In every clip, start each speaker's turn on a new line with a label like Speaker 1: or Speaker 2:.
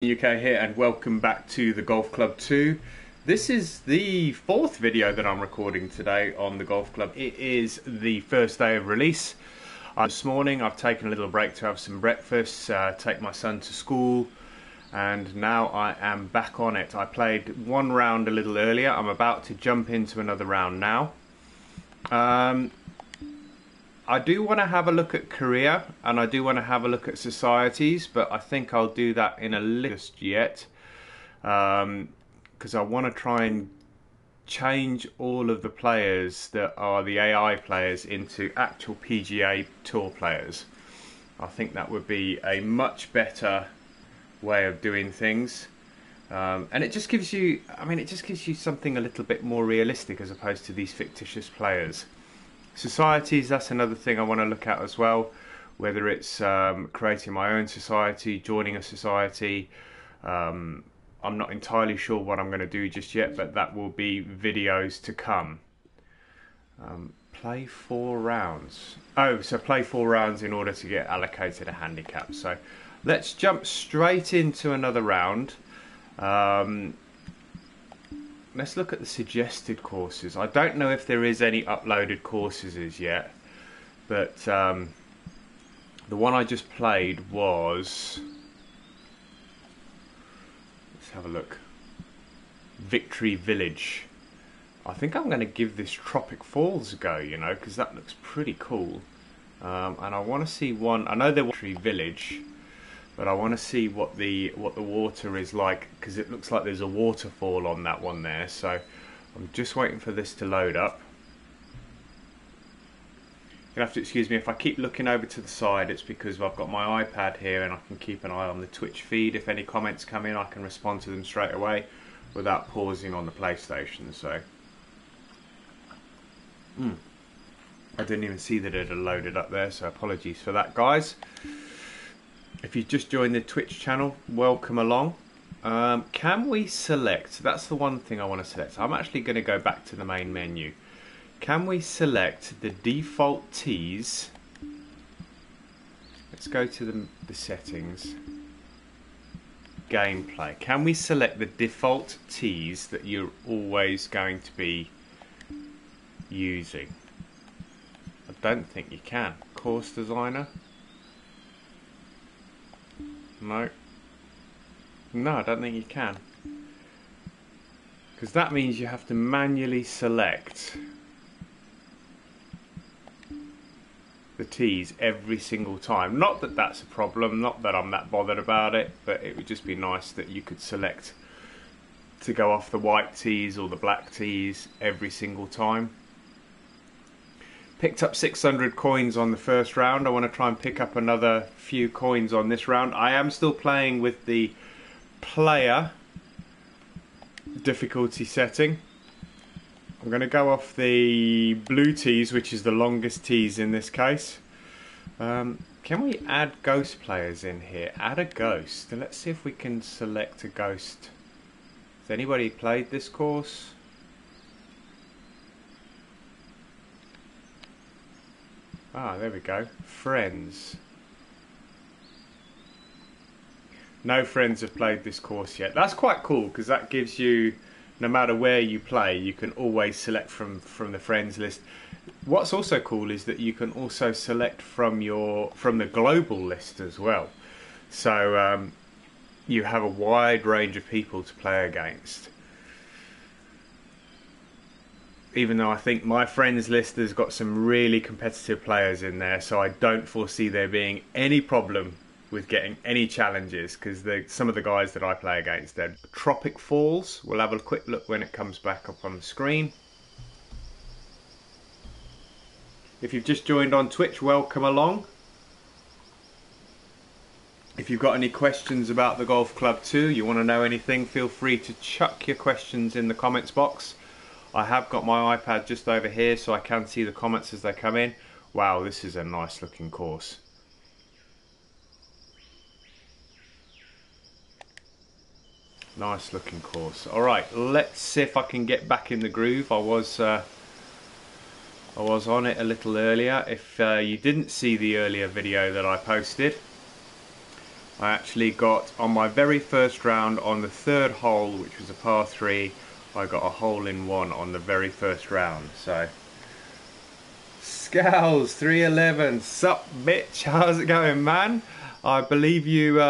Speaker 1: UK here, and welcome back to the Golf Club 2. This is the fourth video that I'm recording today on the Golf Club. It is the first day of release. This morning I've taken a little break to have some breakfast, take my son to school, and now I am back on it. I played one round a little earlier. I'm about to jump into another round now. I do want to have a look at career, and I do want to have a look at societies, but I think I'll do that in a list yet, because I want to try and change all of the players that are the AI players into actual PGA Tour players. I think that would be a much better way of doing things, and it just gives you, it just gives you something a little bit more realistic as opposed to these fictitious players. Societies, that's another thing I want to look at as well, whether it's creating my own society, joining a society. I'm not entirely sure what I'm going to do just yet, but that will be videos to come. Play 4 rounds. Oh, so play 4 rounds in order to get allocated a handicap. So let's jump straight into another round. Let's look at the suggested courses. I don't know if there is any uploaded courses as yet, but the one I just played was, let's have a look, Victory Village. I think I'm going to give this Tropic Falls a go, you know, because that looks pretty cool. And I want to see one. I know there was Victory Village, but I want to see what the water is like, because it looks like there's a waterfall on that one there. So I'm just waiting for this to load up. You'll have to excuse me if I keep looking over to the side. It's because I've got my iPad here and I can keep an eye on the Twitch feed. If any comments come in, I can respond to them straight away without pausing on the PlayStation. So I didn't even see that it had loaded up there, so apologies for that, guys. If you just joined the Twitch channel, welcome along. Can we select, that's the one thing I want to select. I'm actually going to go back to the main menu. Can we select the default tees? Let's go to the settings. Gameplay. Can we select the default tees that you're always going to be using? I don't think you can. Course designer. No, I don't think you can, because that means you have to manually select the tees every single time. Not that that's a problem, not that I'm that bothered about it, but it would just be nice that you could select to go off the white tees or the black tees every single time. Picked up 600 coins on the first round. I want to try and pick up another few coins on this round. I am still playing with the player difficulty setting. I'm going to go off the blue tees, which is the longest tees in this case. Can we add ghost players in here? Add a ghost. Let's see if we can select a ghost. Has anybody played this course? Ah, there we go. Friends. No friends have played this course yet. That's quite cool, because that gives you, no matter where you play, you can always select from the friends list. What's also cool is that you can also select from the global list as well. So you have a wide range of people to play against. Even though I think my friends list has got some really competitive players in there, so I don't foresee there being any problem with getting any challenges, because some of the guys that I play against, they're Tropic Falls. We'll have a quick look when it comes back up on the screen. If you've just joined on Twitch, welcome along. If you've got any questions about the Golf Club 2, you want to know anything, feel free to chuck your questions in the comments box. I have got my iPad just over here, so I can see the comments as they come in. Wow, this is a nice looking course. Nice looking course. Alright, let's see if I can get back in the groove. I was on it a little earlier. If you didn't see the earlier video that I posted, I actually got, on my very first round on the third hole, which was a par 3, I got a hole in one on the very first round. So Scowls 311, sup bitch, how's it going, man? I believe you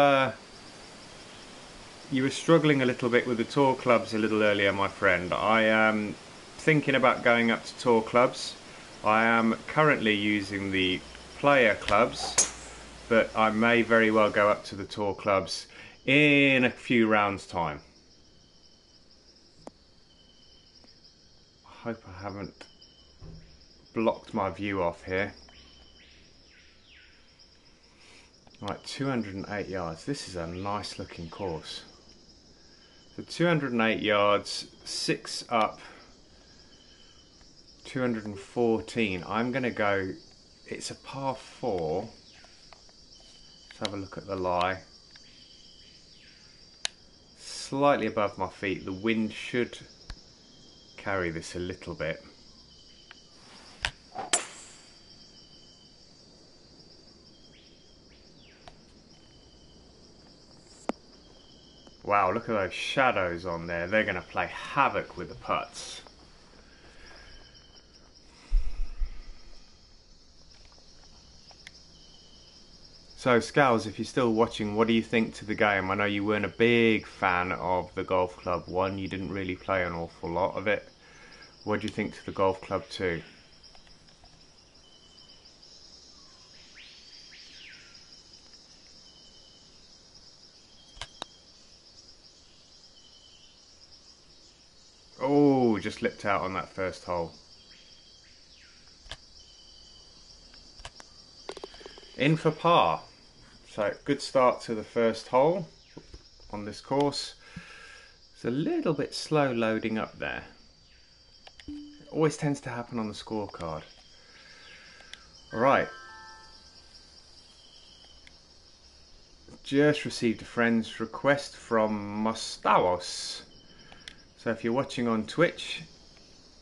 Speaker 1: you were struggling a little bit with the tour clubs a little earlier, my friend. I am thinking about going up to tour clubs. I am currently using the player clubs, but I may very well go up to the tour clubs in a few rounds time. I hope I haven't blocked my view off here. Right, 208 yards. This is a nice looking course. So 208 yards, 6 up, 214. I'm going to go, it's a par 4. Let's have a look at the lie. Slightly above my feet. The wind should carry this a little bit. Wow, look at those shadows on there. They're going to play havoc with the putts. So Scowls, if you're still watching, what do you think to the game? I know you weren't a big fan of the Golf Club 1. You didn't really play an awful lot of it. What do you think to the Golf Club 2? Oh, just lipped out on that first hole. In for par. So good start to the first hole on this course. It's a little bit slow loading up there. It always tends to happen on the scorecard. Alright. Just received a friend's request from Mostavos. So if you're watching on Twitch,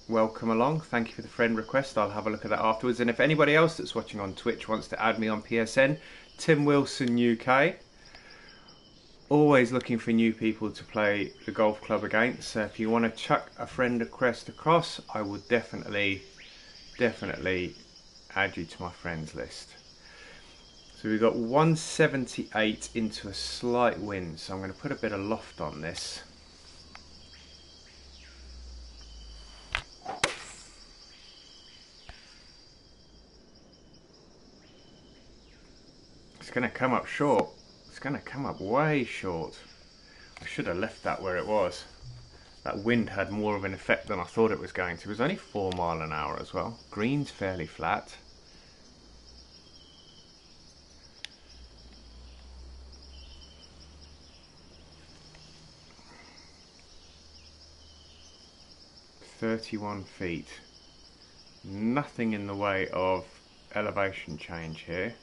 Speaker 1: welcome along. Thank you for the friend request. I'll have a look at that afterwards. And if anybody else that's watching on Twitch wants to add me on PSN, Tim Wilson UK. Always looking for new people to play the golf club against. So if you want to chuck a friend request across, I would definitely add you to my friends list. So we've got 178 into a slight wind. So I'm going to put a bit of loft on this. It's going to come up short. It's going to come up way short. I should have left that where it was. That wind had more of an effect than I thought it was going to. It was only 4 miles an hour as well. Green's fairly flat. "31 feet. Nothing in the way of elevation change here.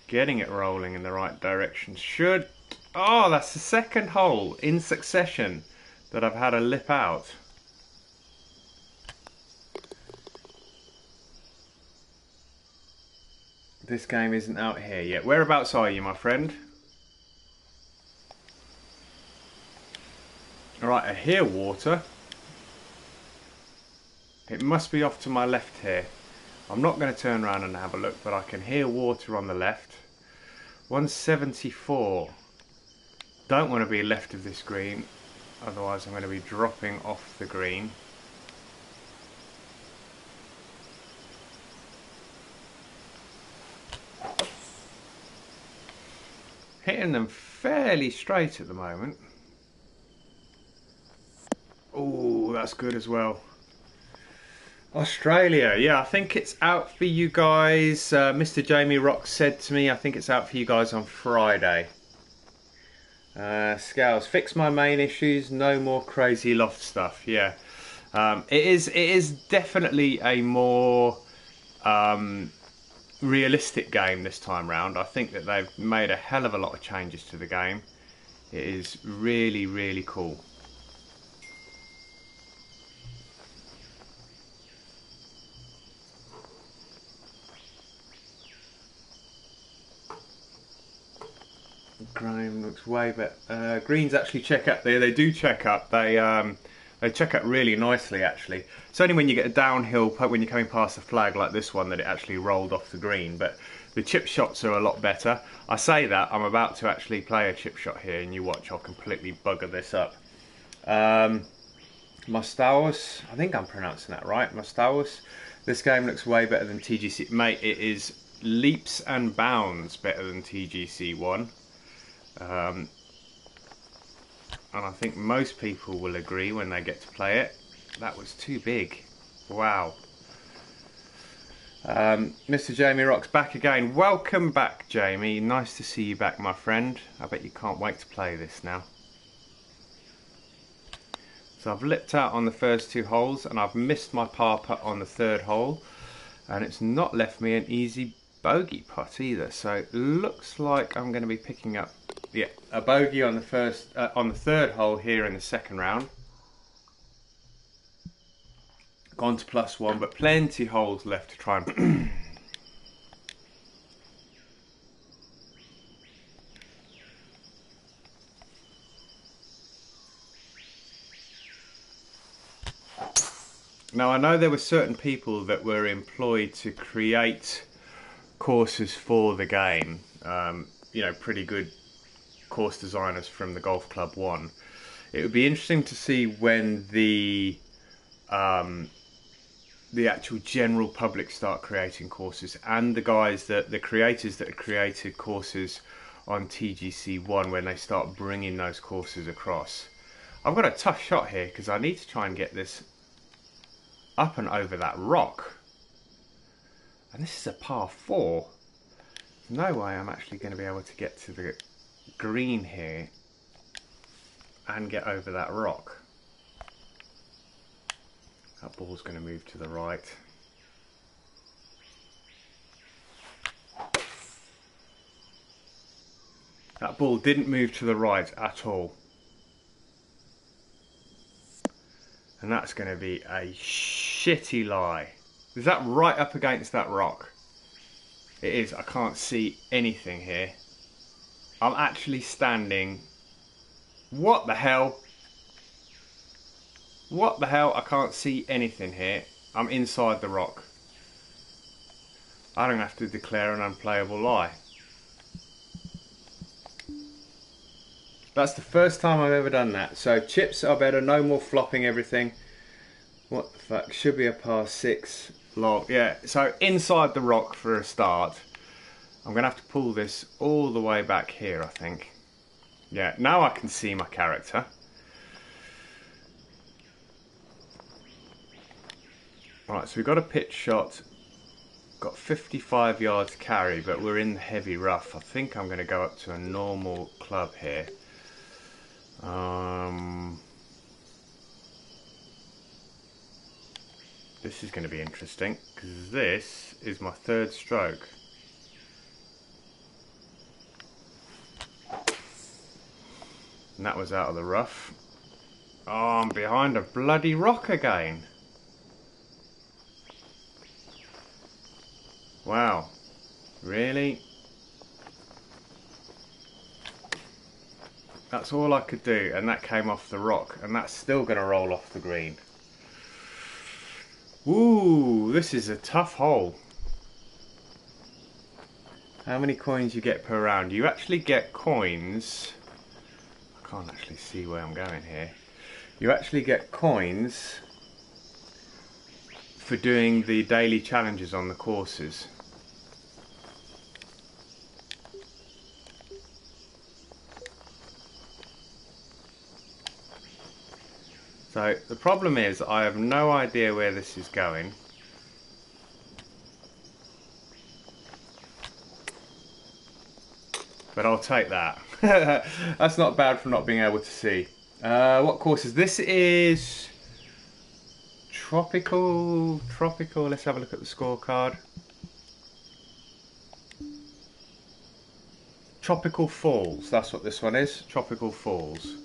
Speaker 1: Getting it rolling in the right direction should... Oh, that's the second hole in succession that I've had a lip out. This game isn't out here yet. Whereabouts are you, my friend? Alright, I hear water. It must be off to my left here. I'm not going to turn around and have a look, but I can hear water on the left. 174. Don't want to be left of this green, otherwise I'm going to be dropping off the green. Hitting them fairly straight at the moment. Oh, that's good as well. Australia, yeah, I think it's out for you guys. Mr. Jamie Rock said to me, I think it's out for you guys on Friday. Scales, fix my main issues, no more crazy loft stuff. Yeah, it is definitely a more realistic game this time round. I think that they've made a hell of a lot of changes to the game. It is really, really cool. Green looks way better. Greens actually check up. They do check up. They check up really nicely actually. It's only when you get a downhill when you're coming past a flag like this one that it actually rolled off the green. But the chip shots are a lot better. I say that I'm about to actually play a chip shot here, and you watch. I'll completely bugger this up. Mustawas, I think I'm pronouncing that right. Mustawas. This game looks way better than TGC. Mate, it is leaps and bounds better than TGC1. And I think most people will agree when they get to play it. That was too big. Wow. Mr. Jamie Rock's back again. Welcome back, Jamie. Nice to see you back, my friend. I bet you can't wait to play this now. So I've lipped out on the first 2 holes, and I've missed my par putt on the 3rd hole, and it's not left me an easy bogey putt either. So it looks like I'm going to be picking up a bogey on the 3rd hole here in the 2nd round. Gone to +1, but plenty holes left to try and Now I know there were certain people that were employed to create courses for the game. You know, pretty good course designers from the Golf Club 1. It would be interesting to see when the actual general public start creating courses, and the creators that created courses on TGC1, when they start bringing those courses across. I've got a tough shot here because I need to try and get this up and over that rock, and this is a par 4. There's no way I'm actually going to be able to get to the green here and get over that rock. That ball's going to move to the right. That ball didn't move to the right at all. And that's going to be a shitty lie. Is that right up against that rock? It is. I can't see anything here. I'm actually standing... What the hell? What the hell? I can't see anything here. I'm inside the rock. I don't have to declare an unplayable lie. That's the first time I've ever done that. So chips are better, no more flopping everything. What the fuck? Should be a par 6 long. Yeah, so inside the rock for a start. I'm going to have to pull this all the way back here, I think. Yeah, now I can see my character. Right, so we've got a pitch shot. Got 55 yards carry, but we're in the heavy rough. I think I'm going to go up to a normal club here. This is going to be interesting because this is my 3rd stroke. And that was out of the rough. Oh, I'm behind a bloody rock again. Wow. Really? That's all I could do, and that came off the rock, and that's still going to roll off the green. Ooh, this is a tough hole. How many coins you get per round? You actually get coins. I can't actually see where I'm going here. You actually get coins for doing the daily challenges on the courses. So the problem is I have no idea where this is going. But I'll take that. That's not bad for not being able to see. What course is this? Is tropical. Let's have a look at the scorecard. Tropical Falls. That's what this one is. Tropical Falls.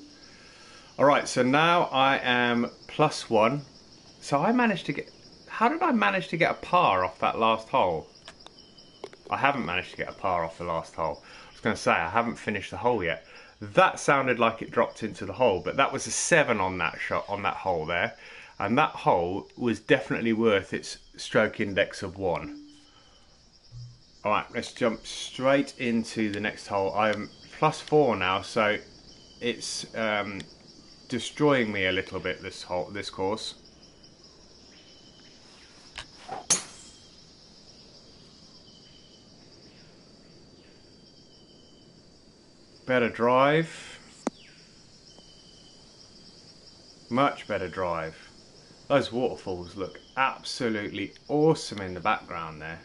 Speaker 1: Alright, so now I am +1. So I managed to get... How did I manage to get a par off that last hole? I haven't managed to get a par off the last hole. was going to say, I haven't finished the hole yet. That sounded like it dropped into the hole, but that was a 7 on that shot, on that hole there. And that hole was definitely worth its stroke index of 1. Alright, let's jump straight into the next hole. I'm +4 now, so it's destroying me a little bit, this course. Better drive. Much better drive. Those waterfalls look absolutely awesome in the background there.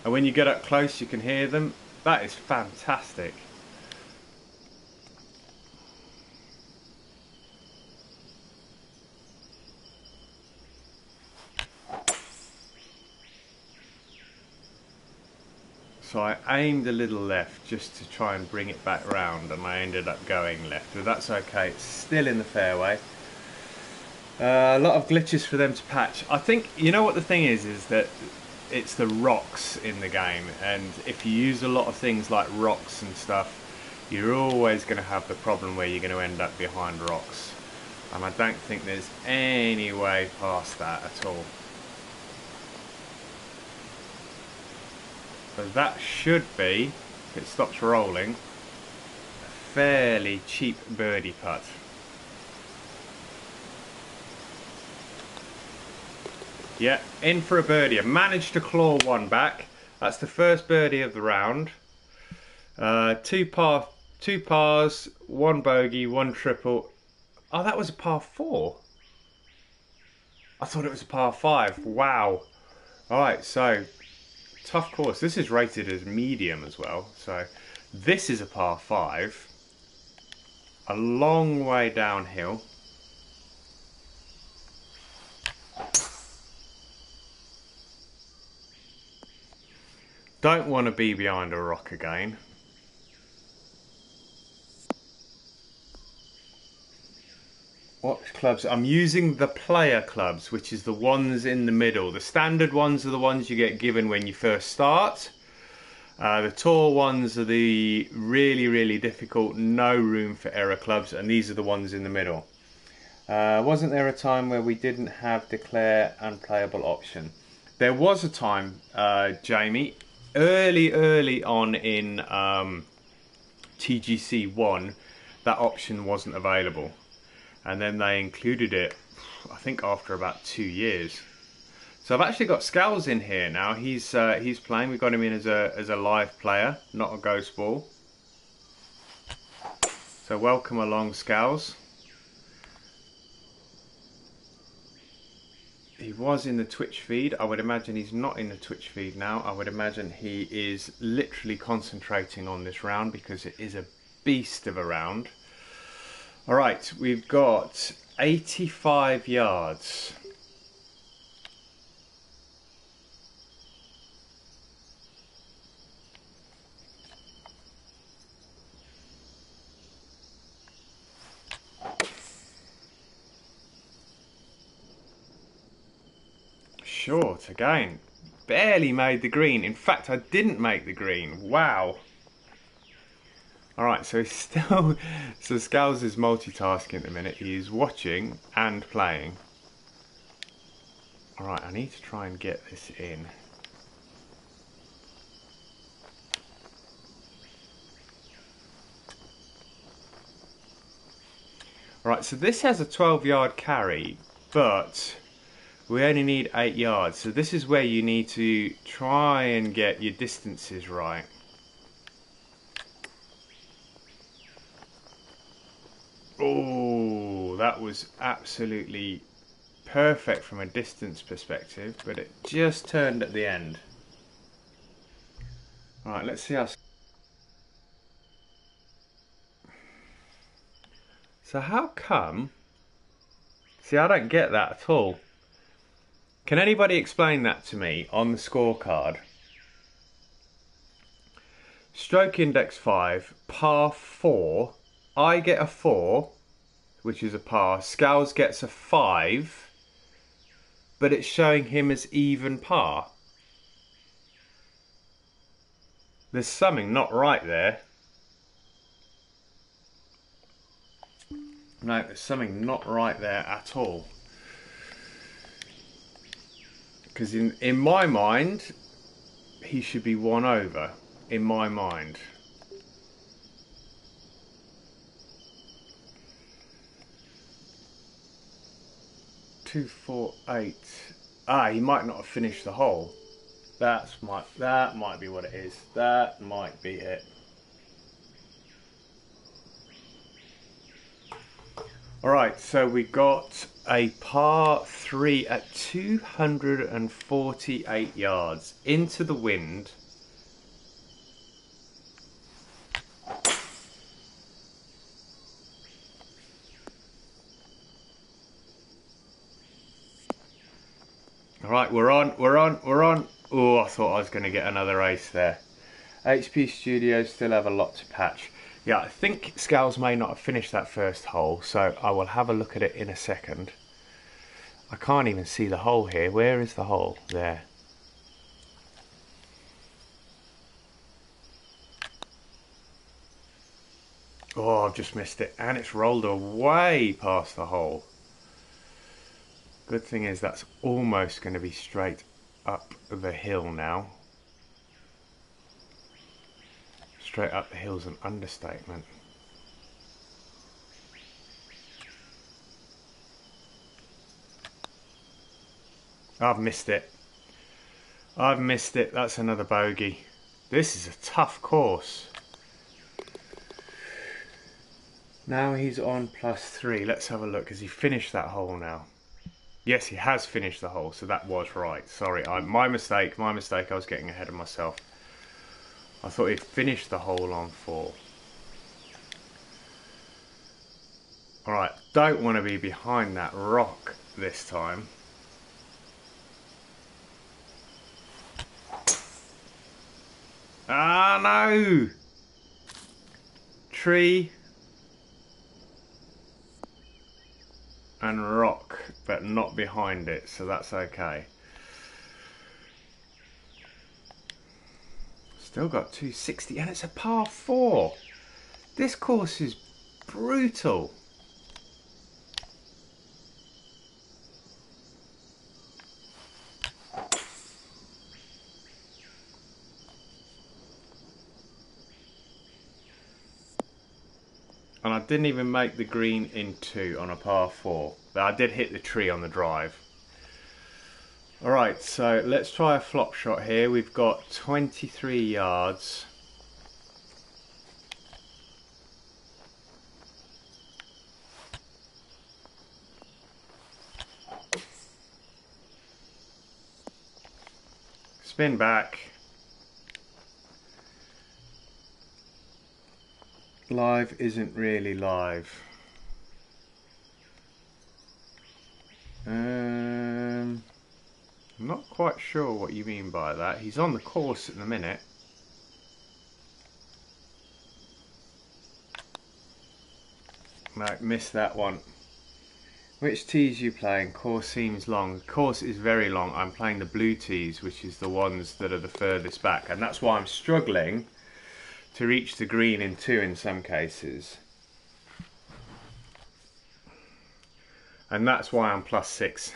Speaker 1: And when you get up close you can hear them. That is fantastic. So I aimed a little left just to try and bring it back round, and I ended up going left, but that's okay, it's still in the fairway. A lot of glitches for them to patch. I think, you know what the thing is that it's the rocks in the game, and if you use a lot of things like rocks and stuff, you're always going to have the problem where you're going to end up behind rocks. And I don't think there's any way past that at all. So that should be, if it stops rolling, a fairly cheap birdie putt. Yeah, in for a birdie. I managed to claw one back. That's the first birdie of the round. Two pars, one bogey, one triple. Oh, that was a par 4. I thought it was a par 5. Wow. Alright, so tough course. This is rated as medium as well. So this is a par 5. A long way downhill. Don't want to be behind a rock again. What clubs? I'm using the player clubs, which is the ones in the middle. The standard ones are the ones you get given when you first start. The tour ones are the really, really difficult, no room for error clubs, and these are the ones in the middle. Wasn't there a time where we didn't have declare unplayable option? There was a time, Jamie, early on in TGC 1, that option wasn't available. And then they included it, I think, after about 2 years. So I've actually got Scales in here now. He's playing. We got him in as a live player, not a ghost ball. So welcome along, Scales. He was in the Twitch feed. I would imagine he's not in the Twitch feed now. I would imagine he is literally concentrating on this round because it is a beast of a round. All right, we've got 85 yards. Short again. Barely made the green. In fact, I didn't make the green. Wow. Alright, so he's still... So Scales is multitasking at the minute. He is watching and playing. Alright, I need to try and get this in. Alright, so this has a 12-yard carry, but we only need 8 yards. So this is where you need to try and get your distances right. Oh, that was absolutely perfect from a distance perspective, but it just turned at the end. Alright, let's see how... So how come... See, I don't get that at all. Can anybody explain that to me on the scorecard? Stroke index 5, par 4. I get a 4, which is a par. Scales gets a 5, but it's showing him as even par. There's something not right there. No, there's something not right there at all. Because in my mind, he should be one over. In my mind. Two, 4, 8. Ah, he might not have finished the hole. That might be what it is. That might be it. Alright, so we got a par 3 at 248 yards into the wind. Alright, we're on. Oh, I thought I was going to get another ace there. HP Studios still have a lot to patch. Yeah, I think Scales may not have finished that first hole, so I will have a look at it in a second. I can't even see the hole here. Where is the hole? There. Oh, I've just missed it. And it's rolled away past the hole. Good thing is that's almost going to be straight up the hill now. Straight up the hill's an understatement. I've missed it. I've missed it. That's another bogey. This is a tough course. Now he's on +3. Let's have a look. Has he finished that hole now? Yes, he has finished the hole, so that was right. Sorry, my mistake. I was getting ahead of myself. I thought he'd finished the hole on 4. Alright, don't want to be behind that rock this time. Ah, no! Tree and rock, but not behind it, so that's okay. Still got 260, and it's a par 4. This course is brutal. And I didn't even make the green in 2 on a par 4. But I did hit the tree on the drive. Alright, so let's try a flop shot here. We've got 23 yards. Spin back. Live isn't really live. I'm not quite sure what you mean by that. He's on the course at the minute. No, missed that one. Which tees you playing? Course seems long. Course is very long. I'm playing the blue tees, which is the ones that are the furthest back, and that's why I'm struggling to reach the green in 2 in some cases. And that's why I'm +6.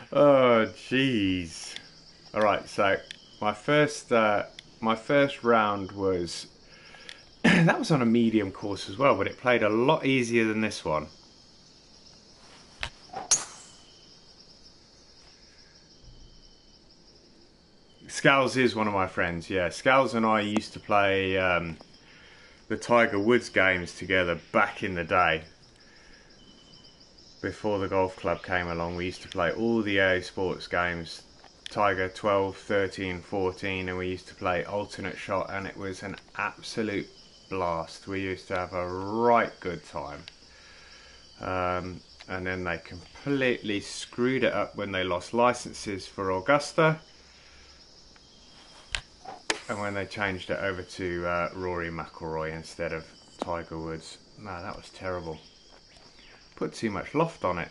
Speaker 1: Oh jeez. Alright, so my first round was that was on a medium course as well, but it played a lot easier than this one. Scales is one of my friends, yeah. Scales and I used to play the Tiger Woods games together back in the day. Before the golf club came along, we used to play all the EA Sports games. Tiger 12, 13, 14, and we used to play alternate shot, and it was an absolute blast. We used to have a right good time. And then they completely screwed it up when they lost licenses for Augusta. And when they changed it over to Rory McIlroy instead of Tiger Woods. No, that was terrible. Put too much loft on it.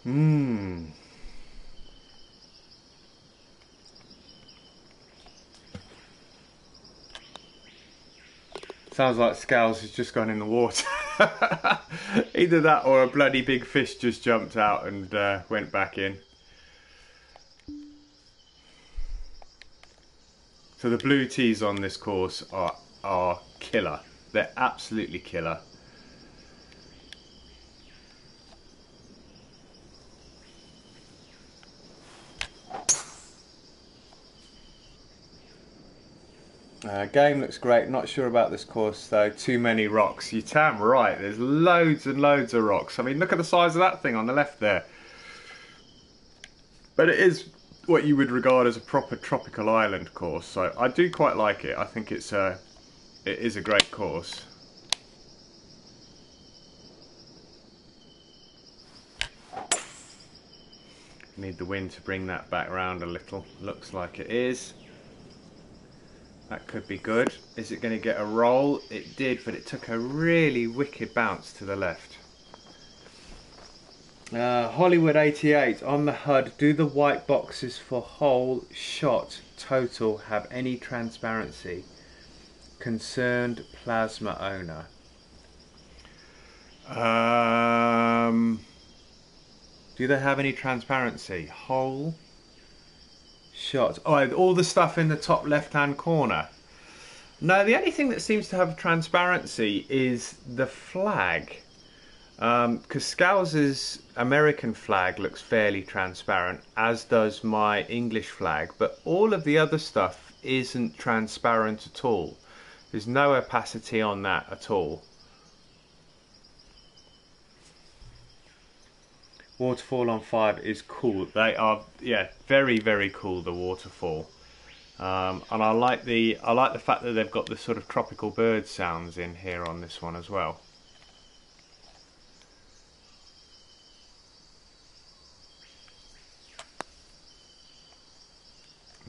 Speaker 1: Hmm. Sounds like Scales has just gone in the water. Either that or a bloody big fish just jumped out and went back in. So the blue tees on this course are killer. They're absolutely killer. Game looks great. Not sure about this course though. Too many rocks. You're damn right. There's loads and loads of rocks. I mean, look at the size of that thing on the left there. But it is what you would regard as a proper tropical island course. So I do quite like it. I think it is a great course. Need the wind to bring that back around a little. Looks like it is. That could be good. Is it going to get a roll? It did, but it took a really wicked bounce to the left. Hollywood 88 on the HUD. Do the white boxes for hole, shot, total have any transparency? Concerned plasma owner. Do they have any transparency? Hole, shot. Oh, all the stuff in the top left-hand corner. No, the only thing that seems to have transparency is the flag. Because Scouse's American flag looks fairly transparent, as does my English flag, but all of the other stuff isn't transparent at all. There's no opacity on that at all. Waterfall on 5 is cool. They are, yeah, very, very cool, the waterfall. And I like the fact that they've got the sort of tropical bird sounds in here on this one as well.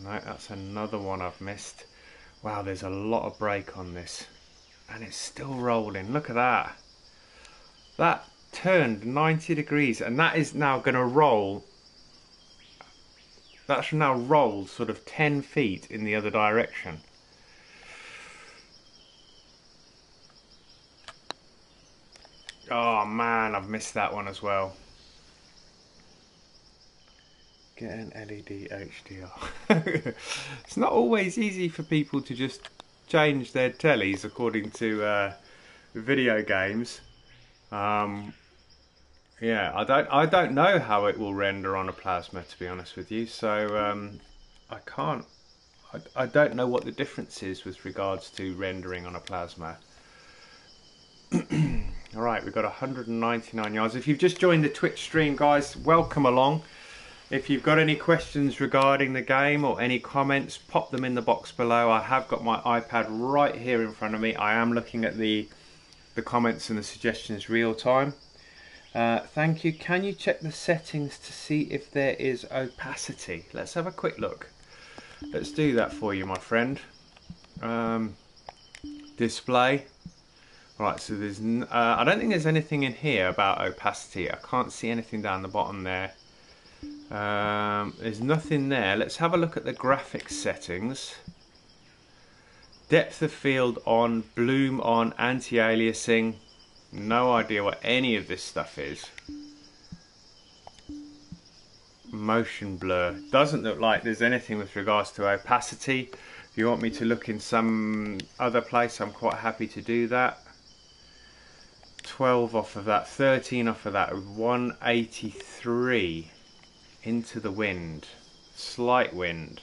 Speaker 1: No, that's another one I've missed. Wow, there's a lot of break on this. And it's still rolling. Look at that. That turned 90 degrees and that is now going to roll. That should now roll sort of 10 feet in the other direction. Oh man, I've missed that one as well. Get an LED HDR. It's not always easy for people to just change their tellies according to video games. Yeah, I don't know how it will render on a plasma, to be honest with you. So I don't know what the difference is with regards to rendering on a plasma. All right, we've got 199 yards. If you've just joined the Twitch stream, guys, welcome along. If you've got any questions regarding the game or any comments, pop them in the box below. I have got my iPad right here in front of me. I am looking at the comments and the suggestions real time. Thank you. Can you check the settings to see if there is opacity? Let's have a quick look. Let's do that for you, my friend. Display. Right, so there's I don't think there's anything in here about opacity. I can't see anything down the bottom there. There's nothing there. Let's have a look at the graphics settings. Depth of field on, bloom on, anti-aliasing. No idea what any of this stuff is. Motion blur. Doesn't look like there's anything with regards to opacity. If you want me to look in some other place, I'm quite happy to do that. 12 off of that, 13 off of that, 183 into the wind. Slight wind.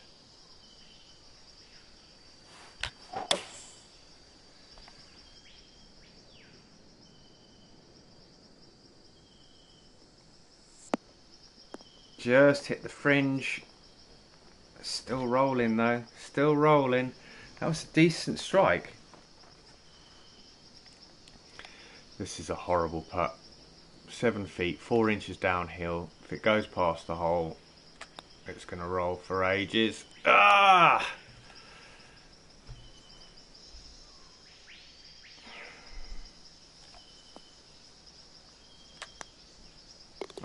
Speaker 1: Just hit the fringe. Still rolling though, still rolling. That was a decent strike. This is a horrible putt. 7 feet, 4 inches downhill. If it goes past the hole, it's going to roll for ages. Ah!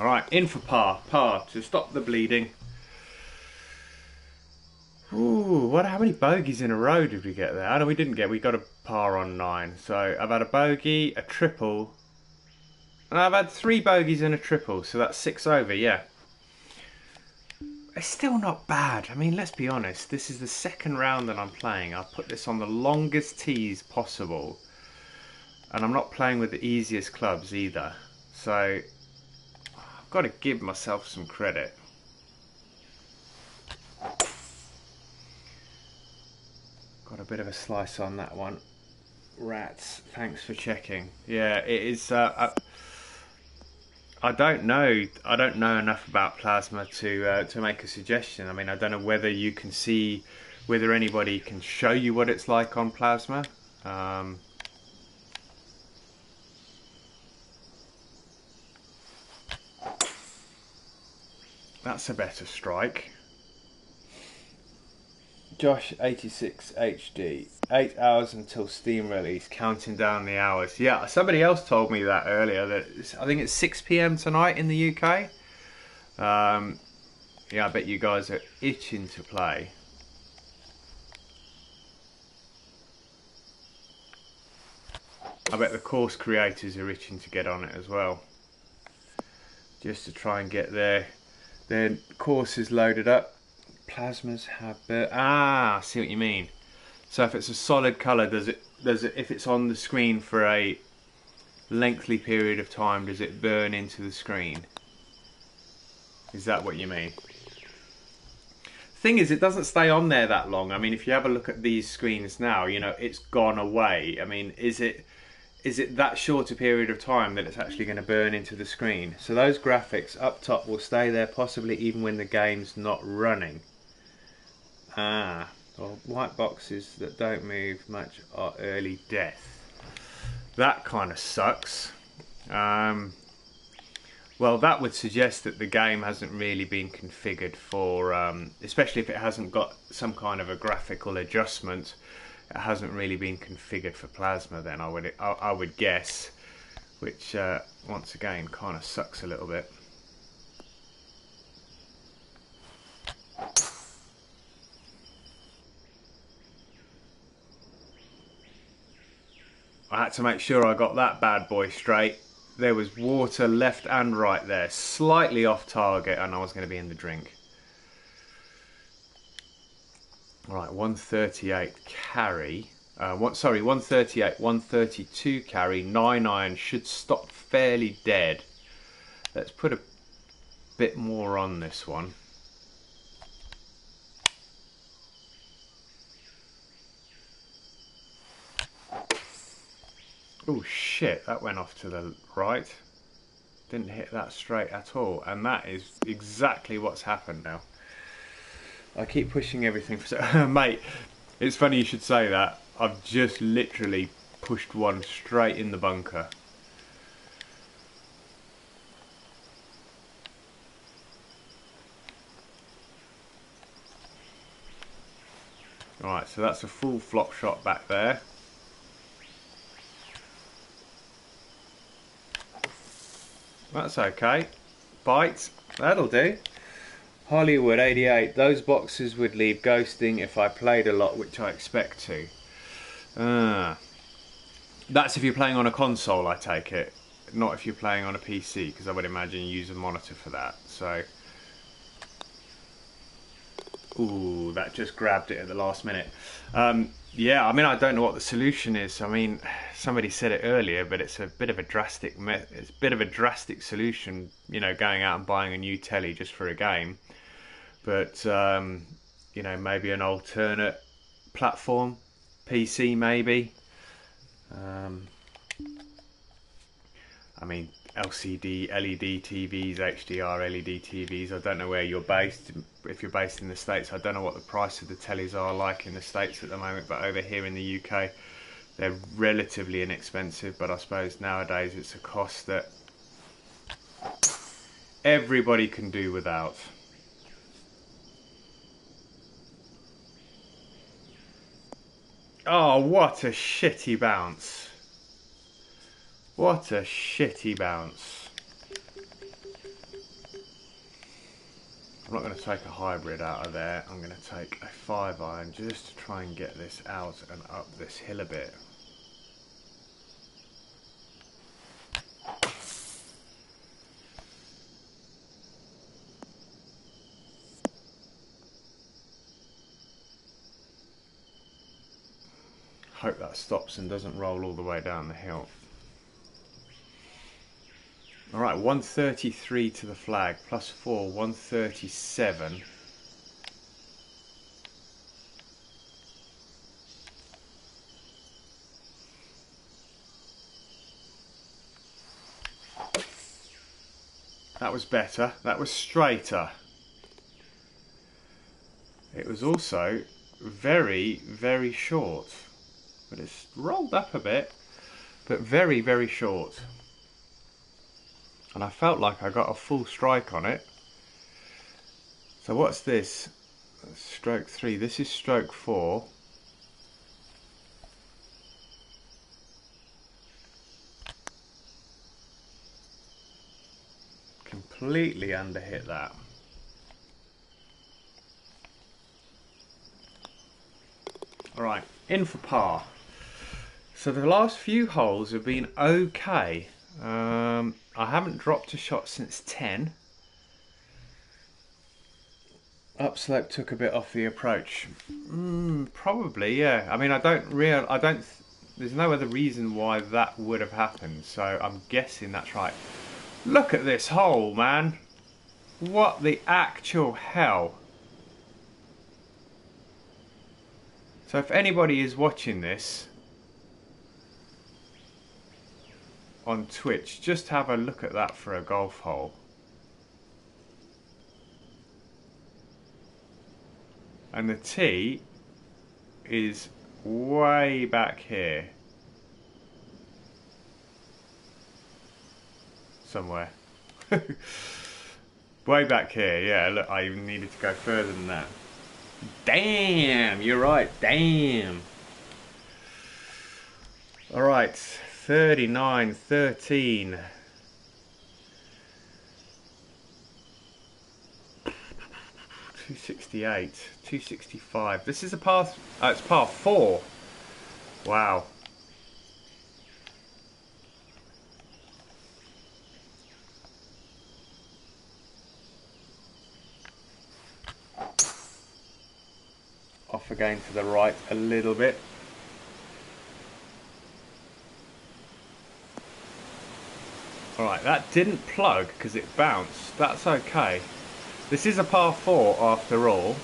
Speaker 1: Alright, in for par. Par to stop the bleeding. Ooh, how many bogeys in a row did we get there? Oh, no, we didn't get. We got a par on 9. So I've had a bogey, a triple, and I've had 3 bogeys and a triple. So that's 6 over, yeah. It's still not bad. I mean, let's be honest. This is the second round that I'm playing. I've put this on the longest tees possible. And I'm not playing with the easiest clubs either. So I've got to give myself some credit. Got a bit of a slice on that one. Rats, thanks for checking. Yeah, it is. I don't know. I don't know enough about plasma to make a suggestion. I mean, I don't know whether you can see, whether anybody can show you what it's like on plasma. That's a better strike. Josh 86 HD, 8 hours until Steam release, counting down the hours. Yeah, somebody else told me that earlier, that I think it's 6 PM tonight in the UK. Yeah, I bet you guys are itching to play. I bet the course creators are itching to get on it as well, just to try and get their courses loaded up. Plasmas have I see what you mean. So if it's a solid colour, does it if it's on the screen for a lengthy period of time, does it burn into the screen? Is that what you mean? Thing is, it doesn't stay on there that long. I mean, if you have a look at these screens now, you know, it's gone away. I mean, is it that short a period of time that it's actually going to burn into the screen? So those graphics up top will stay there possibly even when the game's not running. Well, white boxes that don't move much are early death. That kind of sucks. Well, that would suggest that the game hasn't really been configured for, especially if it hasn't got some kind of a graphical adjustment. It hasn't really been configured for plasma. Then I would guess, which once again kind of sucks a little bit. I had to make sure I got that bad boy straight. There was water left and right there, slightly off target, and I was going to be in the drink. All right, 138 carry. 138, 132 carry, 9 iron should stop fairly dead. Let's put a bit more on this one. Oh shit, that went off to the right. Didn't hit that straight at all, and that is exactly what's happened now. I keep pushing everything for mate, it's funny you should say that. I've just literally pushed one straight in the bunker. Alright, so that's a full flop shot back there. That's okay. Bite, that'll do. Hollywood 88, those boxes would leave ghosting if I played a lot, which I expect to. That's if you're playing on a console, I take it. Not if you're playing on a PC, because I would imagine you use a monitor for that. So, ooh, that just grabbed it at the last minute. Yeah, I mean, I don't know what the solution is. I mean, somebody said it earlier, but it's a bit of a drastic solution, you know, going out and buying a new telly just for a game. But you know, maybe an alternate platform, PC maybe. I mean, LCD, LED TVs, HDR LED TVs. I don't know where you're based. If you're based in the States, I don't know what the price of the tellies are like in the States at the moment, but over here in the UK, they're relatively inexpensive. But I suppose nowadays it's a cost that everybody can do without. Oh, what a shitty bounce. What a shitty bounce. I'm not going to take a hybrid out of there. I'm going to take a 5-iron just to try and get this out and up this hill a bit. Hope that stops and doesn't roll all the way down the hill. Alright, 133 to the flag, plus 4, 137. That was better, that was straighter. It was also very, very short. But it's rolled up a bit, but very, very short. And I felt like I got a full strike on it. So what's this? Stroke 3. This is stroke 4. Completely underhit that. Alright, in for par. So the last few holes have been okay. I haven't dropped a shot since 10. Upslope took a bit off the approach. Probably, yeah. I mean, there's no other reason why that would have happened. So I'm guessing that's right. Look at this hole, man. What the actual hell? So if anybody is watching this on Twitch, just have a look at that for a golf hole. And the tee is way back here. Somewhere. Way back here, yeah, look, I even needed to go further than that. Damn, you're right, damn. Alright, 39, 13. 268, 265. This is a par, it's par 4. Wow. Off again to the right a little bit. Alright, that didn't plug because it bounced. That's okay. This is a par 4 after all.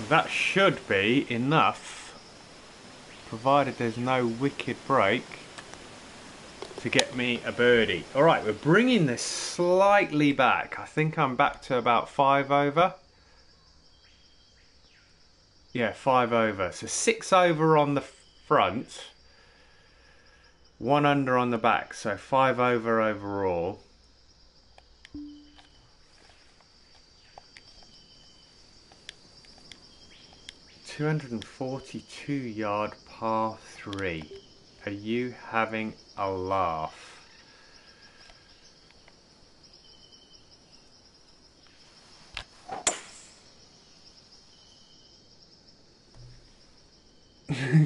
Speaker 1: That should be enough, provided there's no wicked break, to get me a birdie. Alright, we're bringing this slightly back. I think I'm back to about 5 over. Yeah, 5 over. So 6 over on the front, 1 under on the back. So 5 over overall. $242 yard par 3. Are you having a laugh?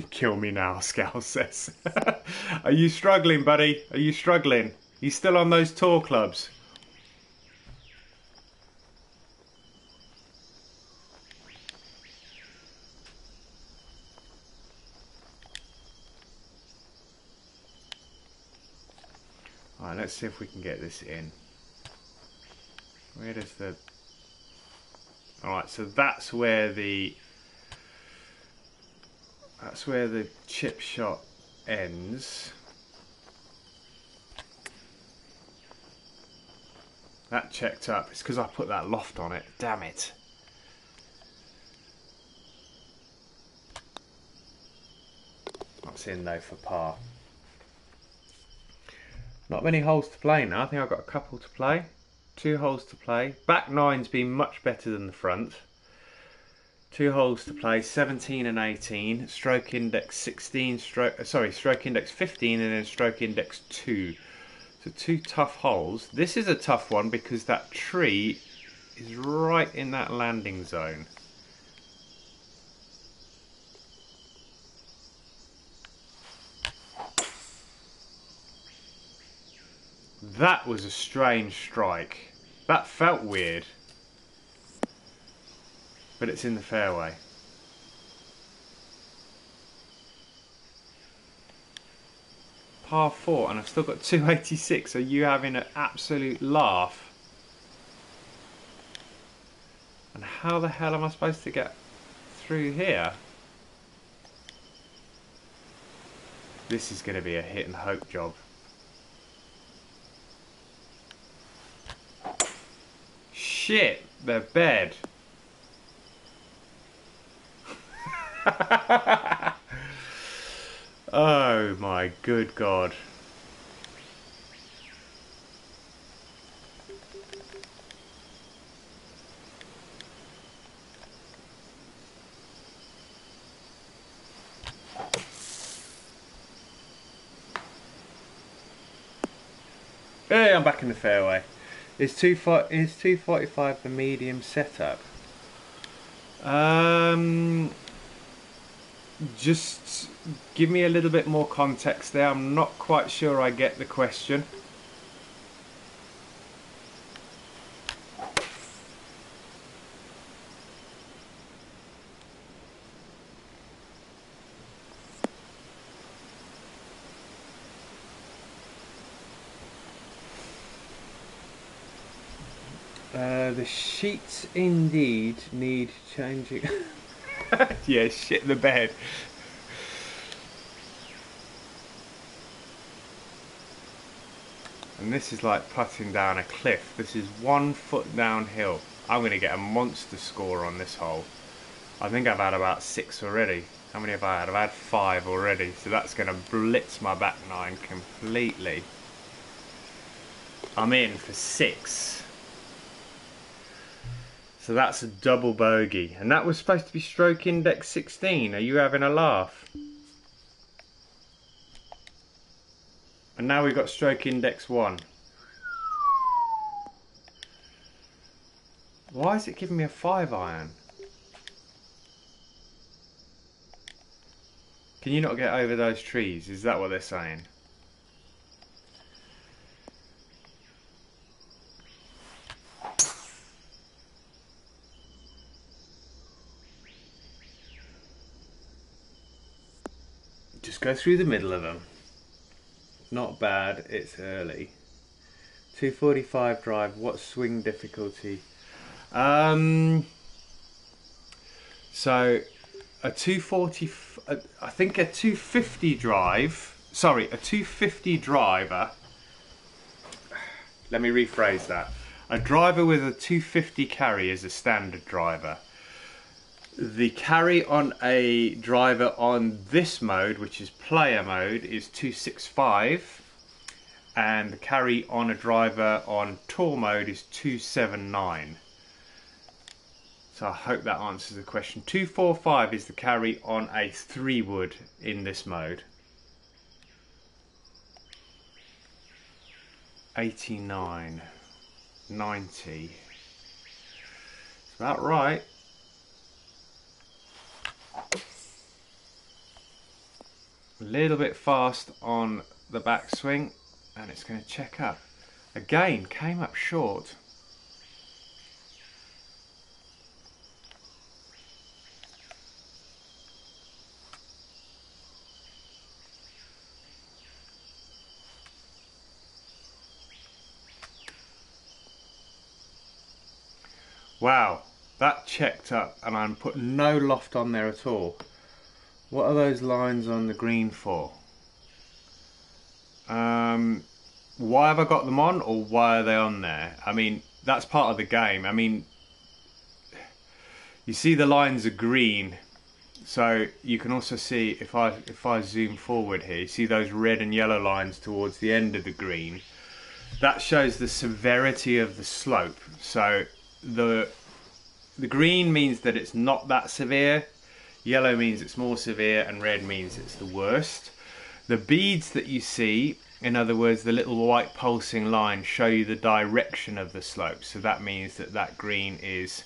Speaker 1: Kill me now, Scal says. Are you struggling, buddy? Are you struggling? You still on those tour clubs? Alright, let's see if we can get this in. Where does the... Alright, so that's where the chip shot ends. That checked up. It's because I put that loft on it. Damn it. That's in though for par. Not many holes to play now. I think I've got a couple to play. 2 holes to play. Back nine's been much better than the front. 2 holes to play, 17 and 18, stroke index 16, stroke index 15 and then stroke index 2. So 2 tough holes. This is a tough one because that tree is right in that landing zone. That was a strange strike. That felt weird. But it's in the fairway. Par 4 and I've still got 286. Are you having an absolute laugh? And how the hell am I supposed to get through here? This is going to be a hit and hope job. Shit, they're bed. Oh my good God. Hey, I'm back in the fairway. Is 245 the medium setup? Just give me a little bit more context there. I'm not quite sure I get the question. The sheets indeed need changing. Yeah, shit the bed. And this is like putting down a cliff. This is 1 foot downhill. I'm going to get a monster score on this hole. I think I've had about 6 already. How many have I had? I've had 5 already. So that's going to blitz my back 9 completely. I'm in for 6. So that's a double bogey. And that was supposed to be stroke index 16. Are you having a laugh? And now we've got stroke index 1. Why is it giving me a 5 iron? Can you not get over those trees? Is that what they're saying? Just go through the middle of them. Not bad, it's early. 245 drive, what swing difficulty? So a 240, I think a 250 drive, sorry, a 250 driver, let me rephrase that. A driver with a 250 carry is a standard driver. The carry on a driver on this mode, which is player mode, is 265, and the carry on a driver on tour mode is 279. So I hope that answers the question. 245 is the carry on a 3-wood in this mode. 89, 90. It's about right. A little bit fast on the backswing, and it's going to check up. Again, came up short. Wow, that checked up, and I'm putting no loft on there at all. What are those lines on the green for? Why have I got them on, or why are they on there? I mean, that's part of the game. I mean, you see the lines are green, so you can also see, if I zoom forward here, you see those red and yellow lines towards the end of the green. That shows the severity of the slope. So the the green means that it's not that severe, yellow means it's more severe, and red means it's the worst. The beads that you see, in other words, the little white pulsing lines, show you the direction of the slope. So that means that that green is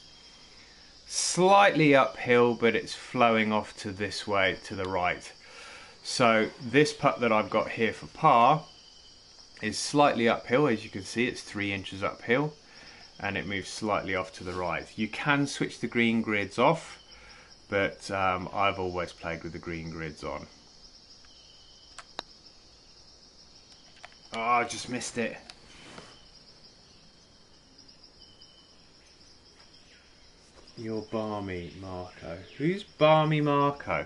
Speaker 1: slightly uphill, but it's flowing off to this way, to the right. So this putt that I've got here for par is slightly uphill. As you can see, it's 3 inches uphill, and it moves slightly off to the right. You can switch the green grids off, but I've always played with the green grids on. Oh, I just missed it. You're balmy, Marco. Who's balmy Marco?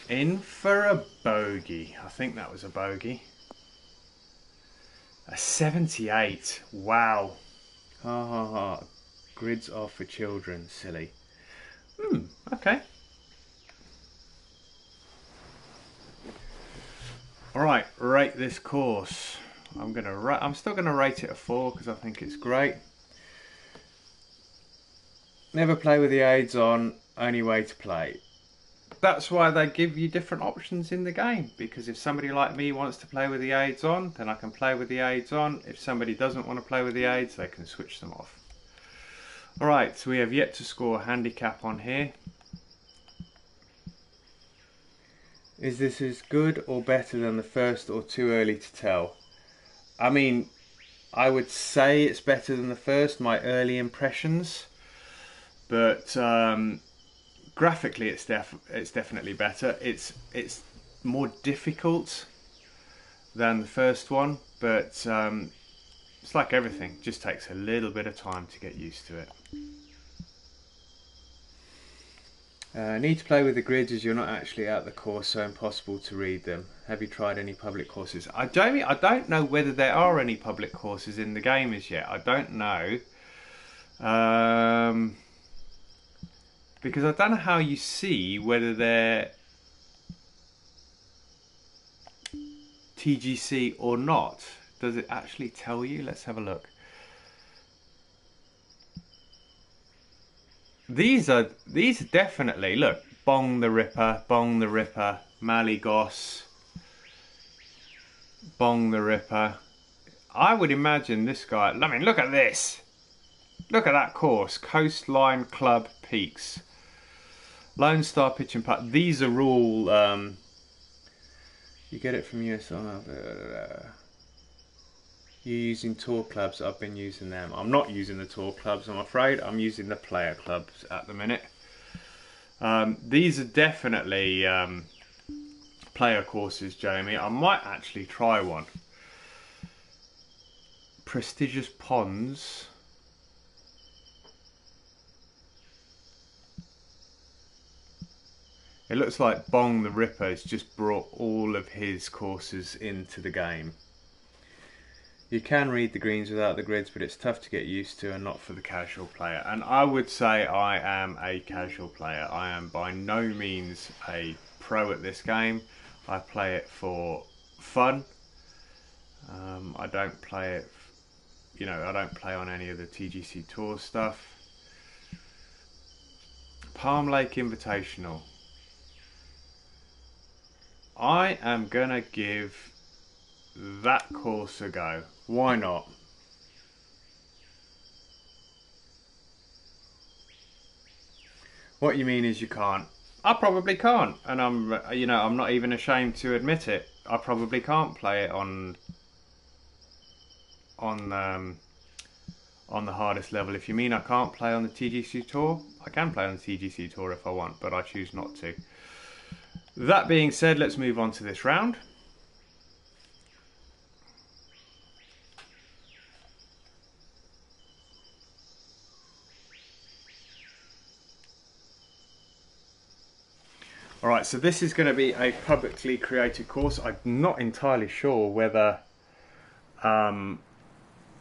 Speaker 1: In for a bogey. I think that was a bogey. A 78. Wow. Ha ha ha. Grids are for children. Silly. Okay. Alright, rate this course. I'm still gonna rate it a 4 because I think it's great. Never play with the aids on, only way to play. That's why they give you different options in the game, because if somebody like me wants to play with the aids on, then I can play with the aids on. If somebody doesn't want to play with the aids, they can switch them off. Alright, so we have yet to score a handicap on here. Is this as good or better than the first, or too early to tell? I mean, I would say it's better than the first, my early impressions, but graphically it's definitely better. It's more difficult than the first one, but it's like everything, just takes a little bit of time to get used to it. Need to play with the grids as you're not actually at the course, so impossible to read them. Have you tried any public courses? I don't know whether there are any public courses in the game as yet. I don't know. Because I don't know how you see whether they're TGC or not. Does it actually tell you? Let's have a look. These are definitely, look, Bong the Ripper, Malygos, Bong the Ripper. I would imagine this guy, I mean, look at this. Look at that course, Coastline Club Peaks. Lone Star Pitch and Putt. These are all, you get it from USR. You're using tour clubs. I've been using them. I'm not using the tour clubs, I'm afraid. I'm using the player clubs at the minute. These are definitely player courses, Jamie. I might actually try one. Prestigious Ponds. It looks like Bong the Ripper has just brought all of his courses into the game. You can read the greens without the grids, but it's tough to get used to and not for the casual player. And I would say I am a casual player. I am by no means a pro at this game. I play it for fun. I don't play it, I don't play on any of the TGC Tour stuff. Palm Lake Invitational. I am gonna give that course a go. Why not? What you mean is you can't. I probably can't, and I'm not even ashamed to admit it. I probably can't play it on the hardest level. If you mean I can't play on the TGC Tour, I can play on the TGC Tour if I want, but I choose not to. That being said, let's move on to this round. Alright, so this is going to be a publicly created course. I'm not entirely sure whether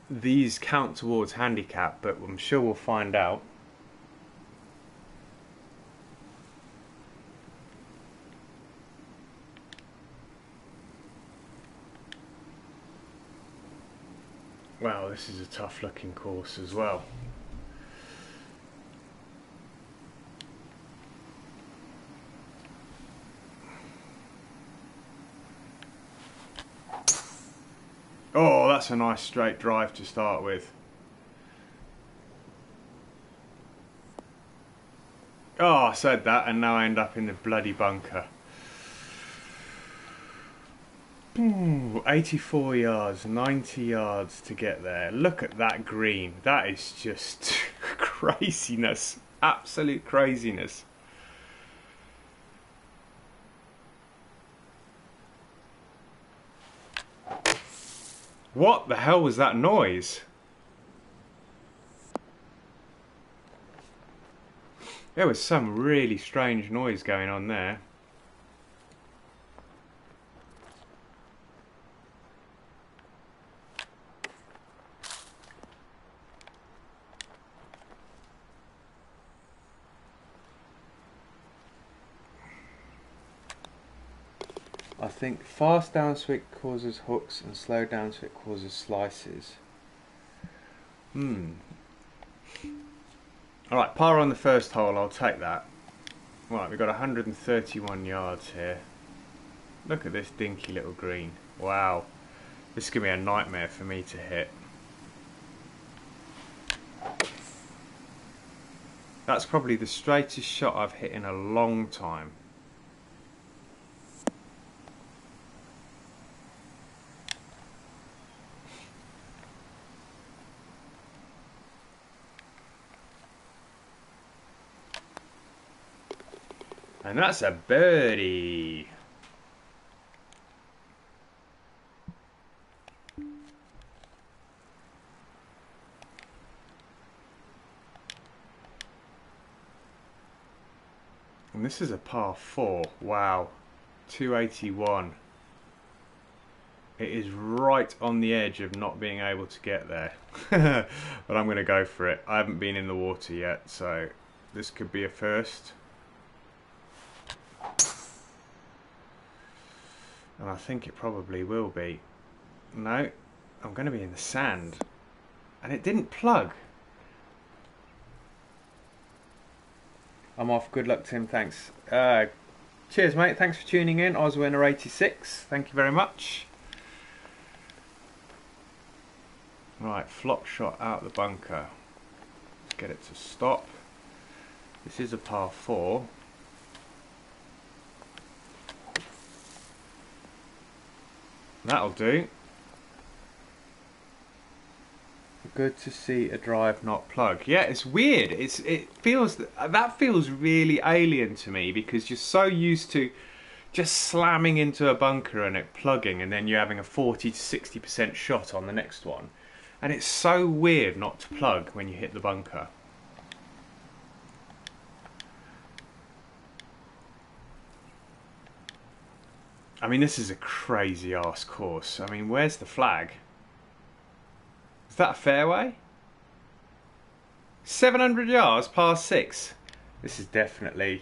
Speaker 1: these count towards handicap, but I'm sure we'll find out. Wow, this is a tough looking course as well. Oh, that's a nice straight drive to start with. Oh, I said that and now I end up in the bloody bunker. Ooh, 84 yards, 90 yards to get there. Look at that green. That is just craziness. Absolute craziness. What the hell was that noise? There was some really strange noise going on there. I think fast downswing causes hooks and slow downswing causes slices. Alright, par on the first hole, I'll take that. Right, we've got 131 yards here. Look at this dinky little green. Wow. This is going to be a nightmare for me to hit. That's probably the straightest shot I've hit in a long time. And that's a birdie. And this is a par 4. Wow. 281. It is right on the edge of not being able to get there. But I'm going to go for it. I haven't been in the water yet, so this could be a first. And I think it probably will be. No, I'm going to be in the sand. And it didn't plug. I'm off. Good luck, Tim. Thanks. Cheers, mate. Thanks for tuning in. Ozwinner86. Thank you very much. Right, flop shot out the bunker. Let's get it to stop. This is a par 4. That'll do. Good to see a drive not plug. Yeah, it's weird. It feels that feels really alien to me because you're so used to just slamming into a bunker and it plugging, and then you're having a 40 to 60% shot on the next one, and it's so weird not to plug when you hit the bunker. I mean, this is a crazy ass course. I mean, where's the flag? Is that a fairway? 700 yards, par 6. This is definitely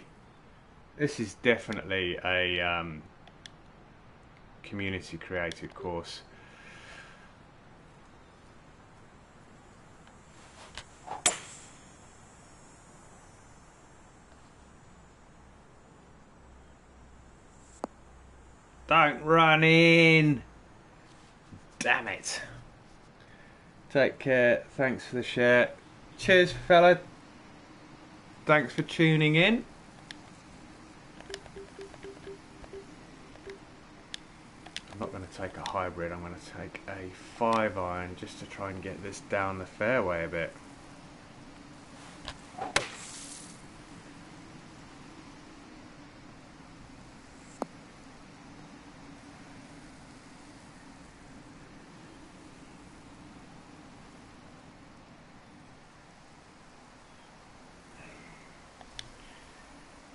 Speaker 1: a community created course. Don't run in. Damn it. Take care. Thanks for the share. Cheers, fella. Thanks for tuning in. I'm not going to take a hybrid. I'm going to take a 5-iron just to try and get this down the fairway a bit.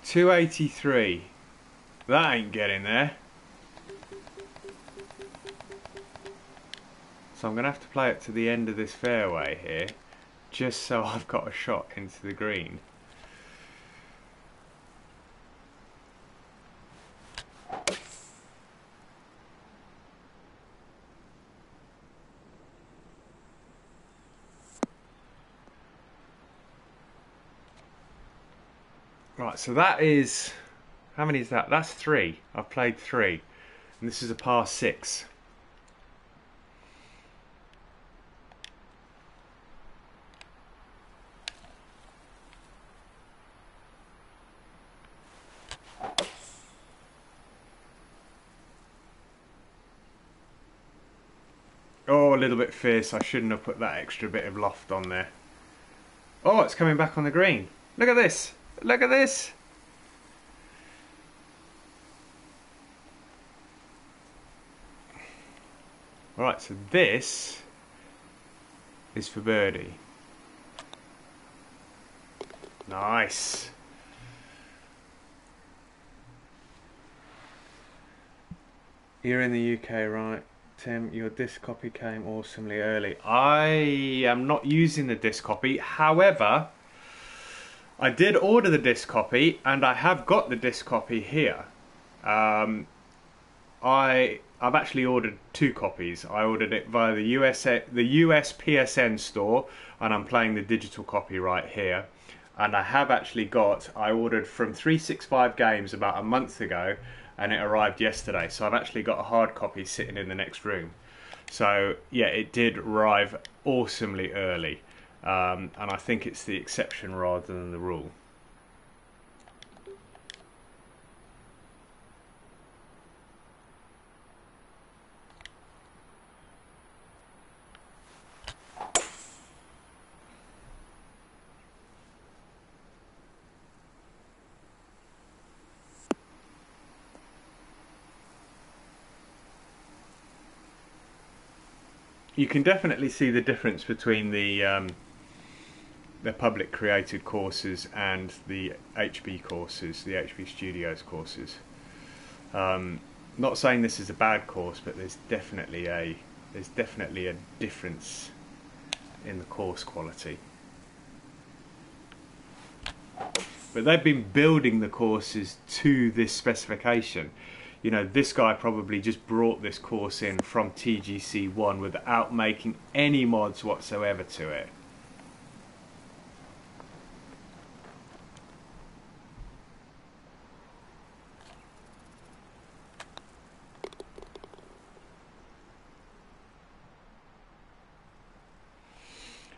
Speaker 1: .283. That ain't getting there. So I'm going to have to play it to the end of this fairway here, just so I've got a shot into the green. Right, so that is... How many is that? That's 3. I've played 3. And this is a par 6. Oh, a little bit fierce. I shouldn't have put that extra bit of loft on there. Oh, it's coming back on the green. Look at this. Look at this. Alright, so this is for birdie. Nice. You're in the UK, right? Tim, your disc copy came awesomely early. I am not using the disc copy. However, I did order the disc copy and I have got the disc copy here. I've actually ordered 2 copies. I ordered it via the US PSN store, and I'm playing the digital copy right here. And I have actually I ordered from 365 Games about a month ago, and it arrived yesterday. So I've actually got a hard copy sitting in the next room. So yeah, it did arrive awesomely early, and I think it's the exception rather than the rule. You can definitely see the difference between the public created courses and the HB courses, the HB Studios courses. Not saying this is a bad course, but there's definitely a difference in the course quality. But they've been building the courses to this specification. You know, this guy probably just brought this course in from TGC1 without making any mods whatsoever to it.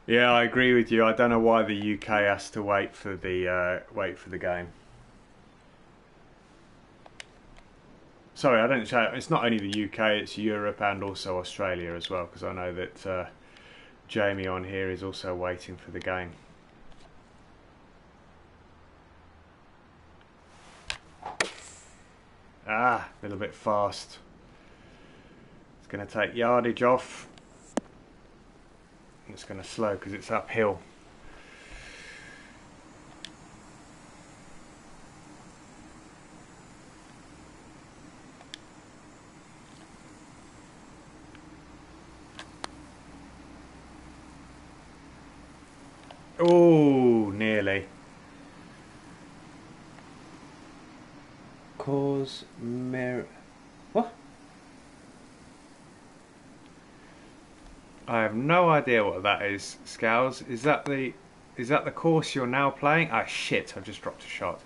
Speaker 1: Yeah, I agree with you. I don't know why the UK has to wait for the game. Sorry, I don't say it's not only the UK, it's Europe and also Australia as well, because I know that Jamie on here is also waiting for the game. Ah, a little bit fast. It's going to take yardage off. It's going to slow because it's uphill. Oh, nearly. Cause mirror. What? I have no idea what that is, Scowls. Is that the course you're now playing? Ah, shit! I've just dropped a shot.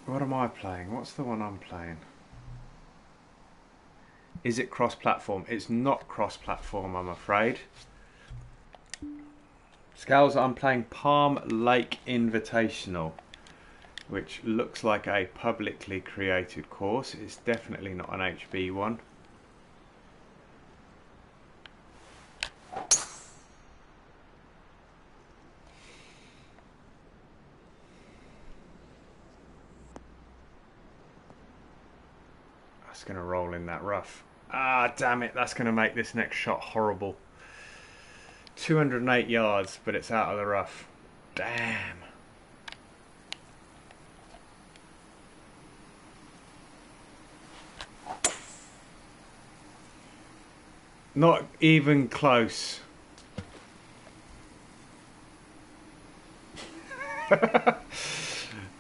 Speaker 1: What am I playing? What's the one I'm playing? Is it cross-platform? It's not cross-platform, I'm afraid. Scowls, I'm playing Palm Lake Invitational, which looks like a publicly created course. It's definitely not an HB one. That's going to roll in that rough. Ah, damn it, that's going to make this next shot horrible. 208 yards, but it's out of the rough. Damn. Not even close.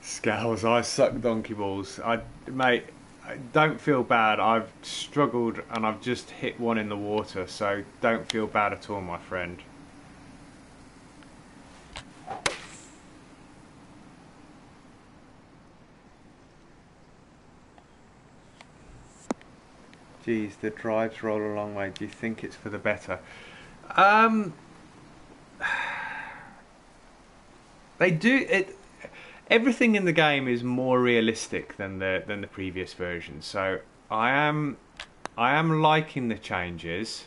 Speaker 1: Scowls, I suck donkey balls. Mate, don't feel bad. I've struggled and I've just hit one in the water, so don't feel bad at all, my friend. Geez, the drives roll a long way. Do you think it's for the better? They do it. Everything in the game is more realistic than the previous version. So I am liking the changes.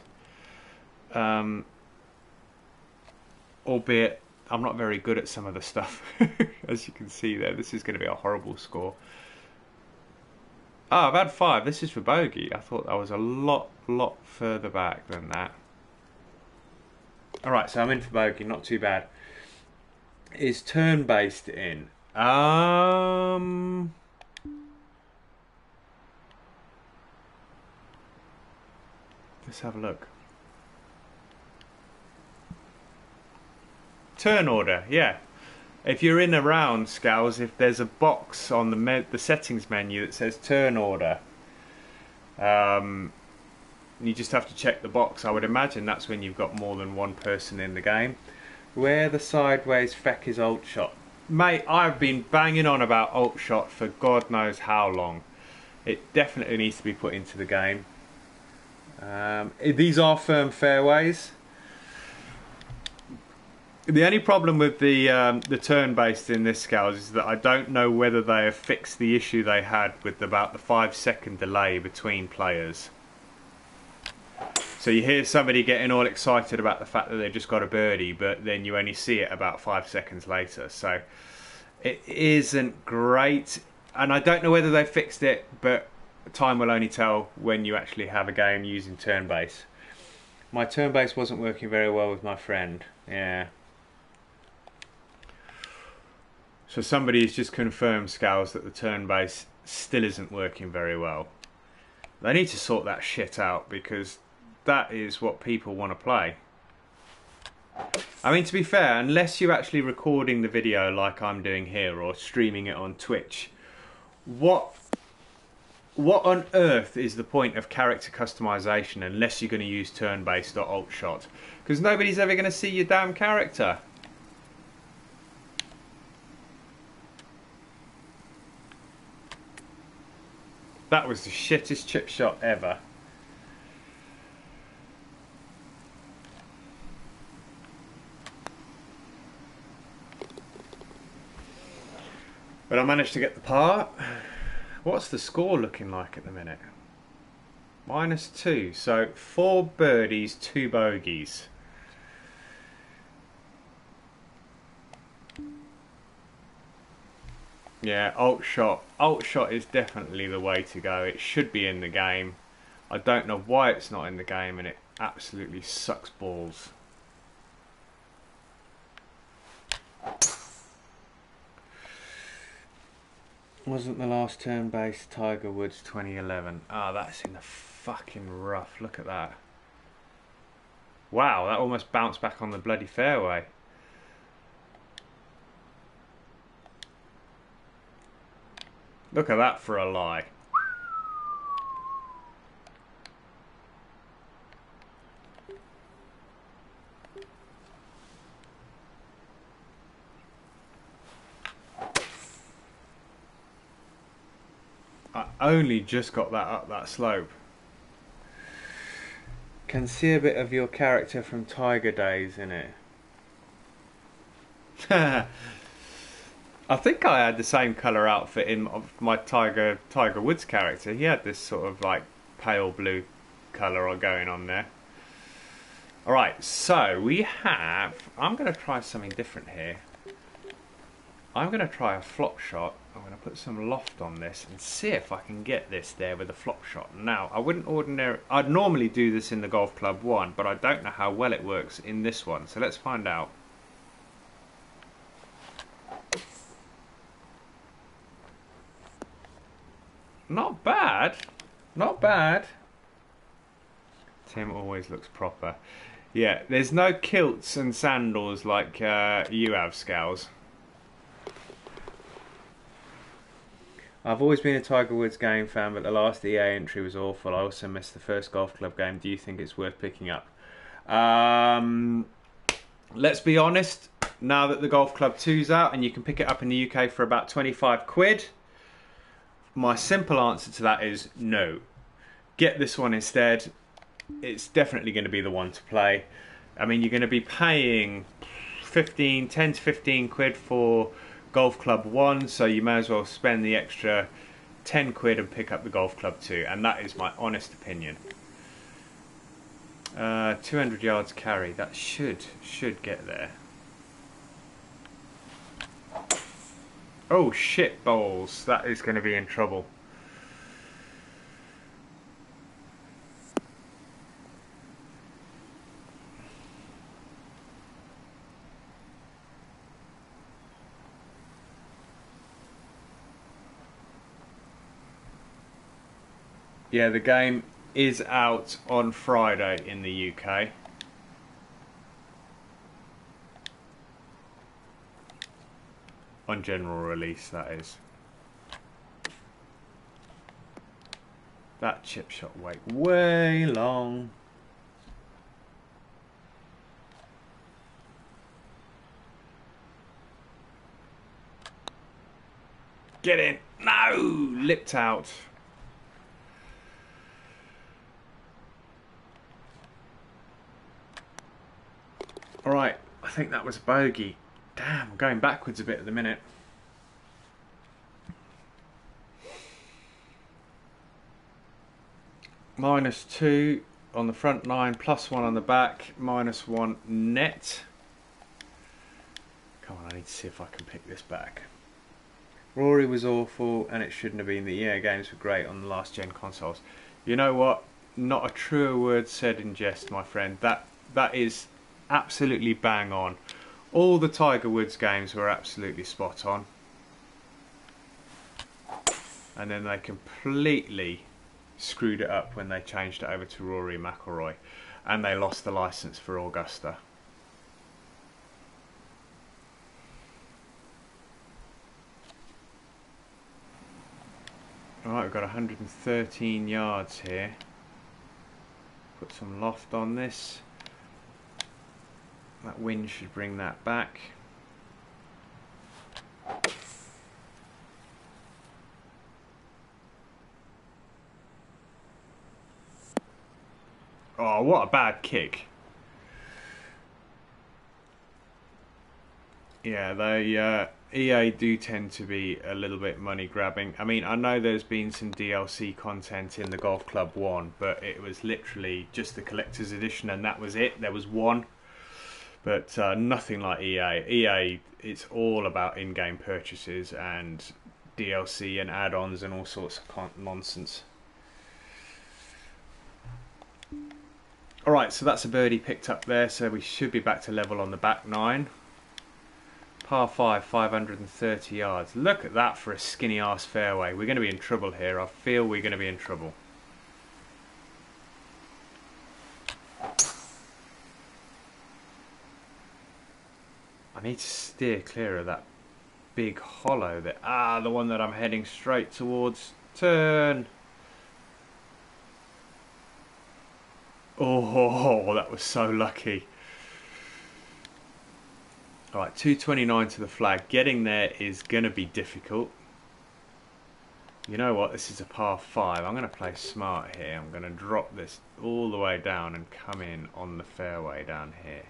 Speaker 1: Albeit I'm not very good at some of the stuff. As you can see there, this is going to be a horrible score. Oh, I've had 5. This is for bogey. I thought I was a lot further back than that. Alright, so I'm in for bogey. Not too bad. Is turn-based in? Let's have a look. Turn order, yeah. If you're in a round, Scowls, if there's a box on the settings menu that says turn order, you just have to check the box. I would imagine that's when you've got more than one person in the game. Where the sideways feck is alt shot. Mate, I've been banging on about alt shot for God knows how long. It definitely needs to be put into the game. These are firm fairways. The only problem with the turn-based in this, Scales, is that I don't know whether they have fixed the issue they had with about the 5-second delay between players. So you hear somebody getting all excited about the fact that they've just got a birdie, but then you only see it about 5 seconds later. So it isn't great, and I don't know whether they fixed it, but time will only tell when you actually have a game using turn-based. My turn-based wasn't working very well with my friend. Yeah. So somebody's just confirmed, Scowls, that the turn base still isn't working very well. They need to sort that shit out, because that is what people want to play. I mean, to be fair, unless you're actually recording the video like I'm doing here or streaming it on Twitch, what on earth is the point of character customization unless you're going to use turn-based or alt shot? Because nobody's ever going to see your damn character. That was the shittest chip shot ever. But I managed to get the par. What's the score looking like at the minute? -2. So 4 birdies, 2 bogeys. Yeah, alt shot. Alt shot is definitely the way to go. It should be in the game. I don't know why it's not in the game, and it absolutely sucks balls. Wasn't the last turn-based Tiger Woods 2011? Ah, that's in the fucking rough. Look at that. Wow, that almost bounced back on the bloody fairway. Look at that for a lie. I only just got that up that slope. Can see a bit of your character from Tiger days in it. I think I had the same colour outfit in my Tiger Woods character. He had this sort of like pale blue colour going on there. Alright, so we have... I'm going to try something different here. I'm going to try a flop shot. I'm going to put some loft on this and see if I can get this there with a flop shot. Now, I'd normally do this in the Golf Club 1, but I don't know how well it works in this one. So let's find out. Not bad. Not bad. Tim always looks proper. Yeah, there's no kilts and sandals like you have, Scowls. I've always been a Tiger Woods game fan, but the last EA entry was awful. I also missed the first Golf Club game. Do you think it's worth picking up? Let's be honest. Now that the Golf Club 2's out and you can pick it up in the UK for about 25 quid, my simple answer to that is no. get this one instead. It's definitely going to be the one to play. I mean, you're going to be paying 10 to 15 quid for Golf Club 1, so you may as well spend the extra 10 quid and pick up the Golf Club 2, and that is my honest opinion. 200 yards carry, that should get there. Oh shit balls, that is going to be in trouble. Yeah, the game is out on Friday in the UK. On general release, that is. That chip shot way long. Get in. No! Lipped out. Alright, I think that was a bogey. Damn, I'm going backwards a bit at the minute. -2 on the front 9, +1 on the back, -1 net. Come on, I need to see if I can pick this back. Rory was awful and it shouldn't have been. The EA games were great on the last gen consoles. You know what? Not a truer word said in jest, my friend. That is absolutely bang on. All the Tiger Woods games were absolutely spot on. And then they completely screwed it up when they changed it over to Rory McIlroy, and they lost the license for Augusta. Alright, we've got 113 yards here. Put some loft on this. That wind should bring that back. Oh, what a bad kick. Yeah, they EA do tend to be a little bit money grabbing. I mean, I know there's been some DLC content in the Golf Club 1, but it was literally just the collector's edition and that was it. There was one. But nothing like EA. EA, it's all about in-game purchases and DLC and add-ons and all sorts of nonsense. Alright, so that's a birdie picked up there, so we should be back to level on the back 9. Par 5, 530 yards. Look at that for a skinny arse fairway. We're going to be in trouble here. I feel we're going to be in trouble. I need to steer clear of that big hollow there. Ah, the one that I'm heading straight towards. Turn. Oh, that was so lucky. Alright, 229 to the flag. Getting there is going to be difficult. You know what? This is a par 5. I'm going to play smart here. I'm going to drop this all the way down and come in on the fairway down here.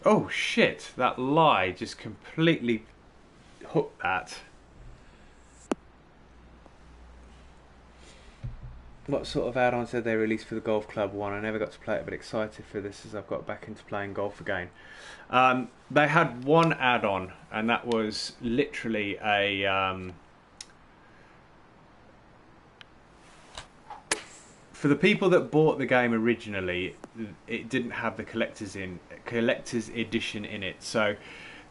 Speaker 1: Oh shit, that lie just completely hooked that. What sort of add-ons did they release for the Golf Club 1? I never got to play it, but excited for this as I've got back into playing golf again. They had one add-on, and that was literally a... for the people that bought the game originally, it didn't have the collector's edition in it. So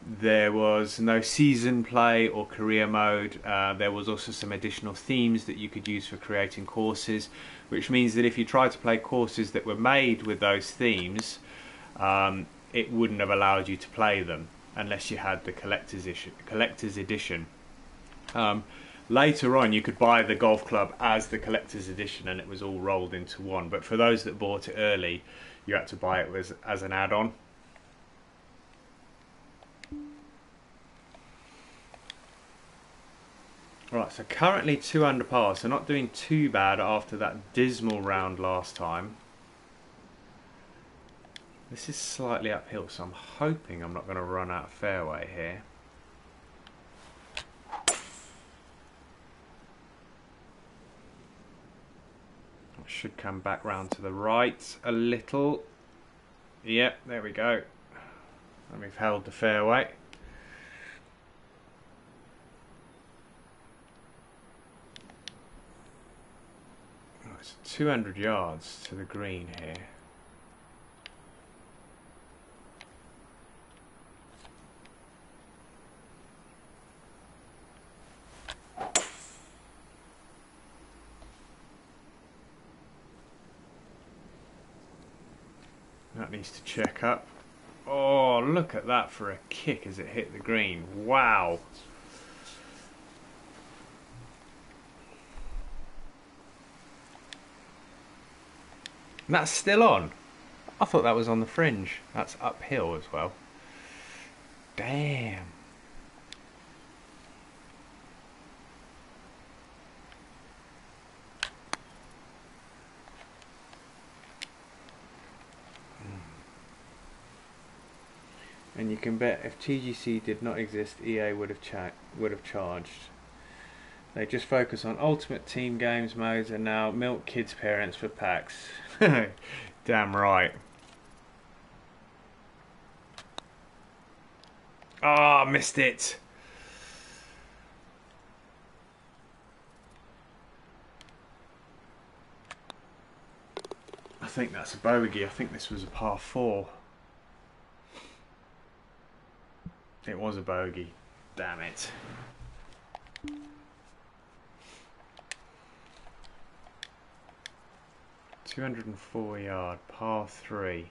Speaker 1: there was no season play or career mode. There was also some additional themes that you could use for creating courses, which means that if you tried to play courses that were made with those themes, it wouldn't have allowed you to play them unless you had the collector's edition. Later on, you could buy the golf club as the collector's edition, and it was all rolled into one. But for those that bought it early, you had to buy it as an add-on. Right, so currently 2 under par, so not doing too bad after that dismal round last time. This is slightly uphill, so I'm hoping I'm not going to run out of fairway here. I should come back round to the right a little. Yep, there we go. And we've held the fairway. Oh, it's 200 yards to the green here. That needs to check up. Oh, look at that for a kick as it hit the green. Wow. And that's still on. I thought that was on the fringe. That's uphill as well. Damn. And you can bet if TGC did not exist, EA would have charged. They just focus on Ultimate Team games modes and now milk kids' parents for packs. Damn right. Ah, oh, missed it. I think that's a bogey. I think this was a par 4. It was a bogey. Damn it. $204 par 3.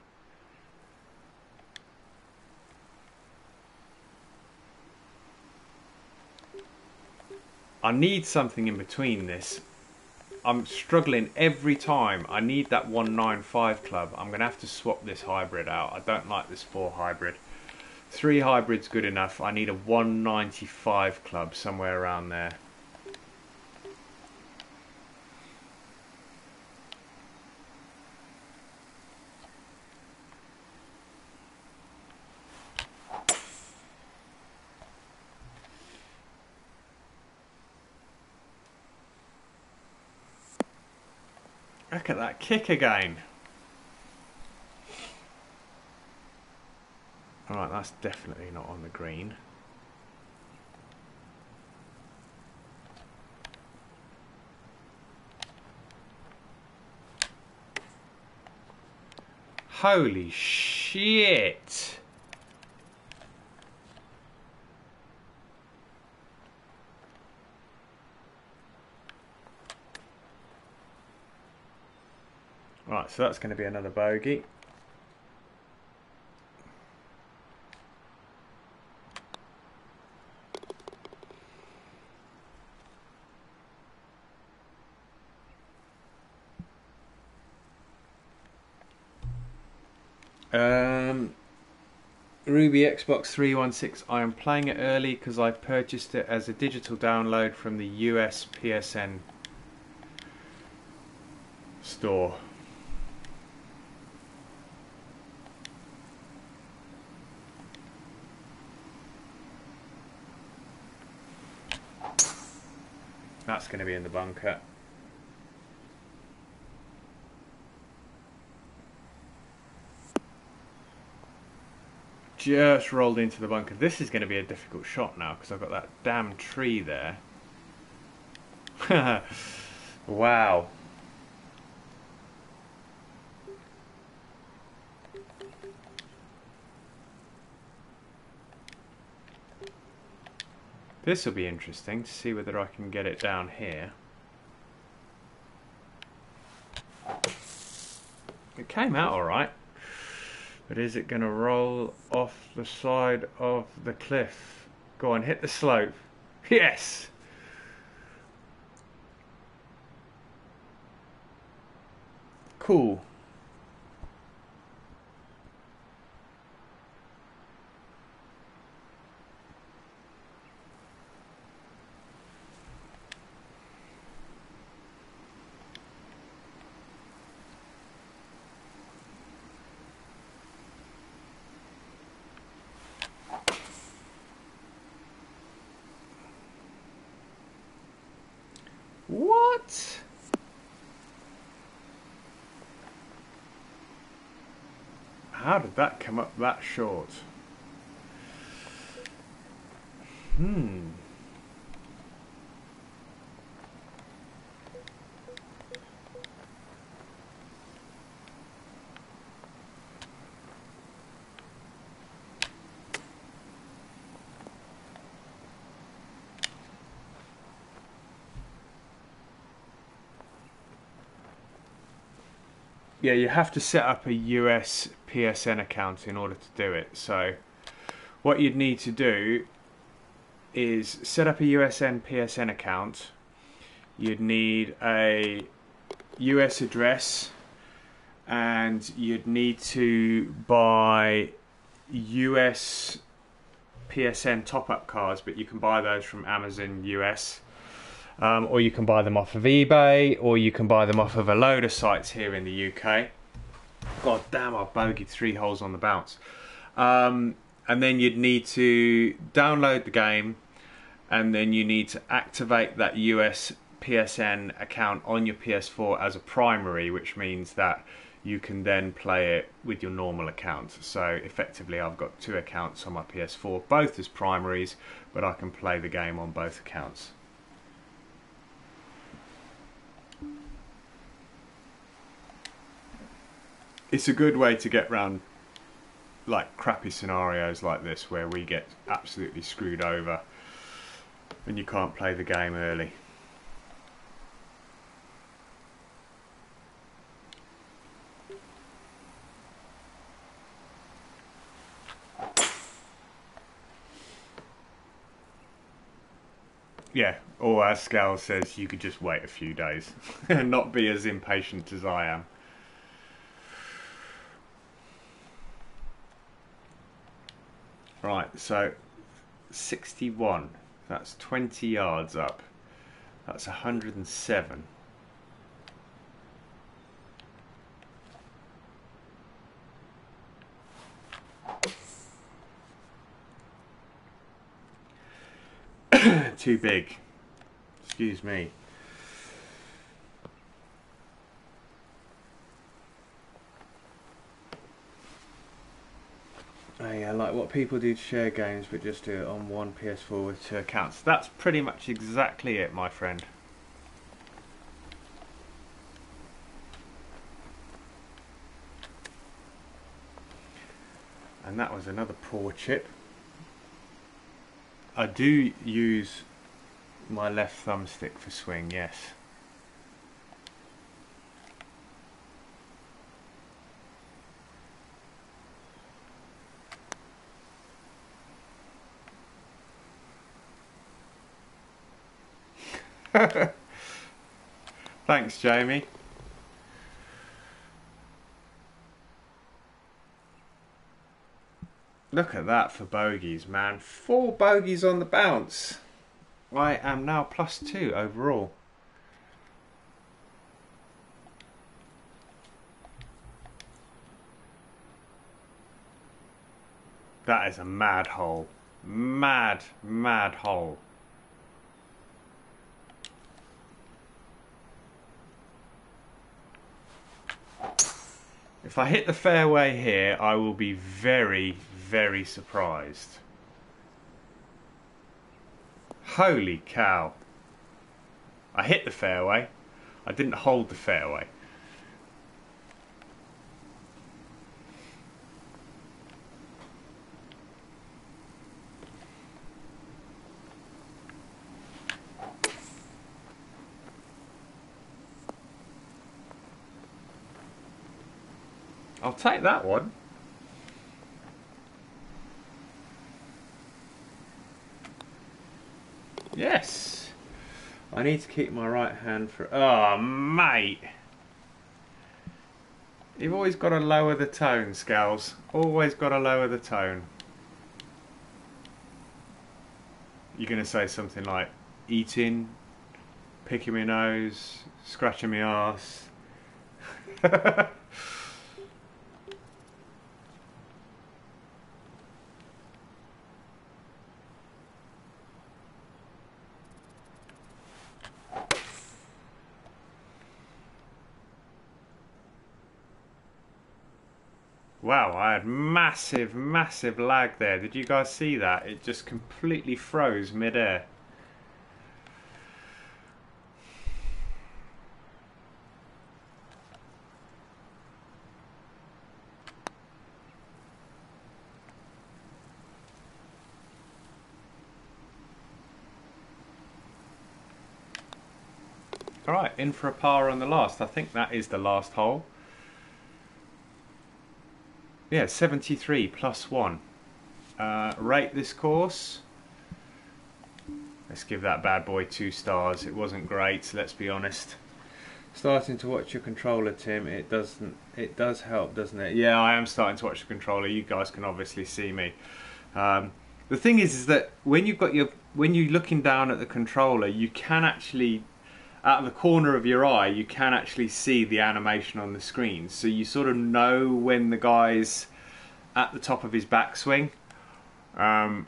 Speaker 1: I need something in between this. I'm struggling every time. I need that 195 club. I'm going to have to swap this hybrid out. I don't like this 4 hybrid. 3 hybrid's good enough. I need a 195 club somewhere around there. Look at that kick again. Alright, that's definitely not on the green. Holy shit! Right, so that's going to be another bogey. Ruby Xbox 316. I am playing it early because I purchased it as a digital download from the US PSN store. That's going to be in the bunker. Just rolled into the bunker. This is going to be a difficult shot now because I've got that damn tree there. Wow. This will be interesting to see whether I can get it down here. It came out alright. But is it going to roll off the side of the cliff? Go on, hit the slope. Yes! Cool. How did that come up that short? Yeah, you have to set up a US PSN account in order to do it. So what you'd need to do is set up a USN PSN account. You'd need a US address, and you'd need to buy US PSN top-up cards, but you can buy those from Amazon US, or you can buy them off of eBay, or you can buy them off of a load of sites here in the UK. God damn, I've bogeyed 3 holes on the bounce. And then you'd need to download the game, and then you need to activate that US PSN account on your PS4 as a primary, which means that you can then play it with your normal account. So effectively I've got 2 accounts on my PS4, both as primaries, but I can play the game on both accounts. It's a good way to get around like crappy scenarios like this where we get absolutely screwed over and you can't play the game early. Yeah, or as Scal says, you could just wait a few days and not be as impatient as I am. Right, so 61, that's 20 yards up, that's 107. Too big, excuse me. Oh yeah, like what people do to share games, but just do it on one PS4 with 2 accounts. That's pretty much exactly it, my friend. And that was another poor chip. I do use my left thumbstick for swing, yes. Thanks, Jamie. Look at that for bogeys, man. 4 bogeys on the bounce. I am now +2 overall. That is a mad hole. Mad, mad hole. If I hit the fairway here, I will be very, very surprised. Holy cow. I hit the fairway. I didn't hold the fairway. I'll take that one. Yes. I need to keep my right hand for... Oh, mate. You've always got to lower the tone, Scales. Always got to lower the tone. You're going to say something like eating, picking my nose, scratching my arse. Wow, I had massive, massive lag there. Did you guys see that? It just completely froze mid-air. Alright, in for a par on the last. I think that is the last hole. Yeah, 73 plus 1. Rate this course. Let's give that bad boy 2 stars. It wasn't great, let's be honest. Starting to watch your controller, Tim. It does help, doesn't it? Yeah, I am starting to watch the controller. You guys can obviously see me. The thing is that when you're looking down at the controller, you can actually, out of the corner of your eye, you can actually see the animation on the screen. So you sort of know when the guy's at the top of his backswing. I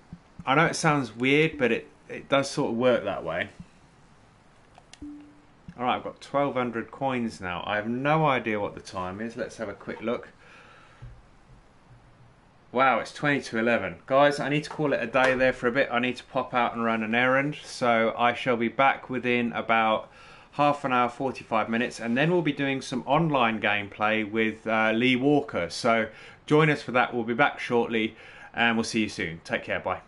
Speaker 1: know it sounds weird, but it does sort of work that way. Alright, I've got 1,200 coins now. I have no idea what the time is. Let's have a quick look. Wow, it's 20 to 11. Guys, I need to call it a day there for a bit. I need to pop out and run an errand. So I shall be back within about half an hour, 45 minutes. And then we'll be doing some online gameplay with Lee Walker. So join us for that. We'll be back shortly and we'll see you soon. Take care. Bye.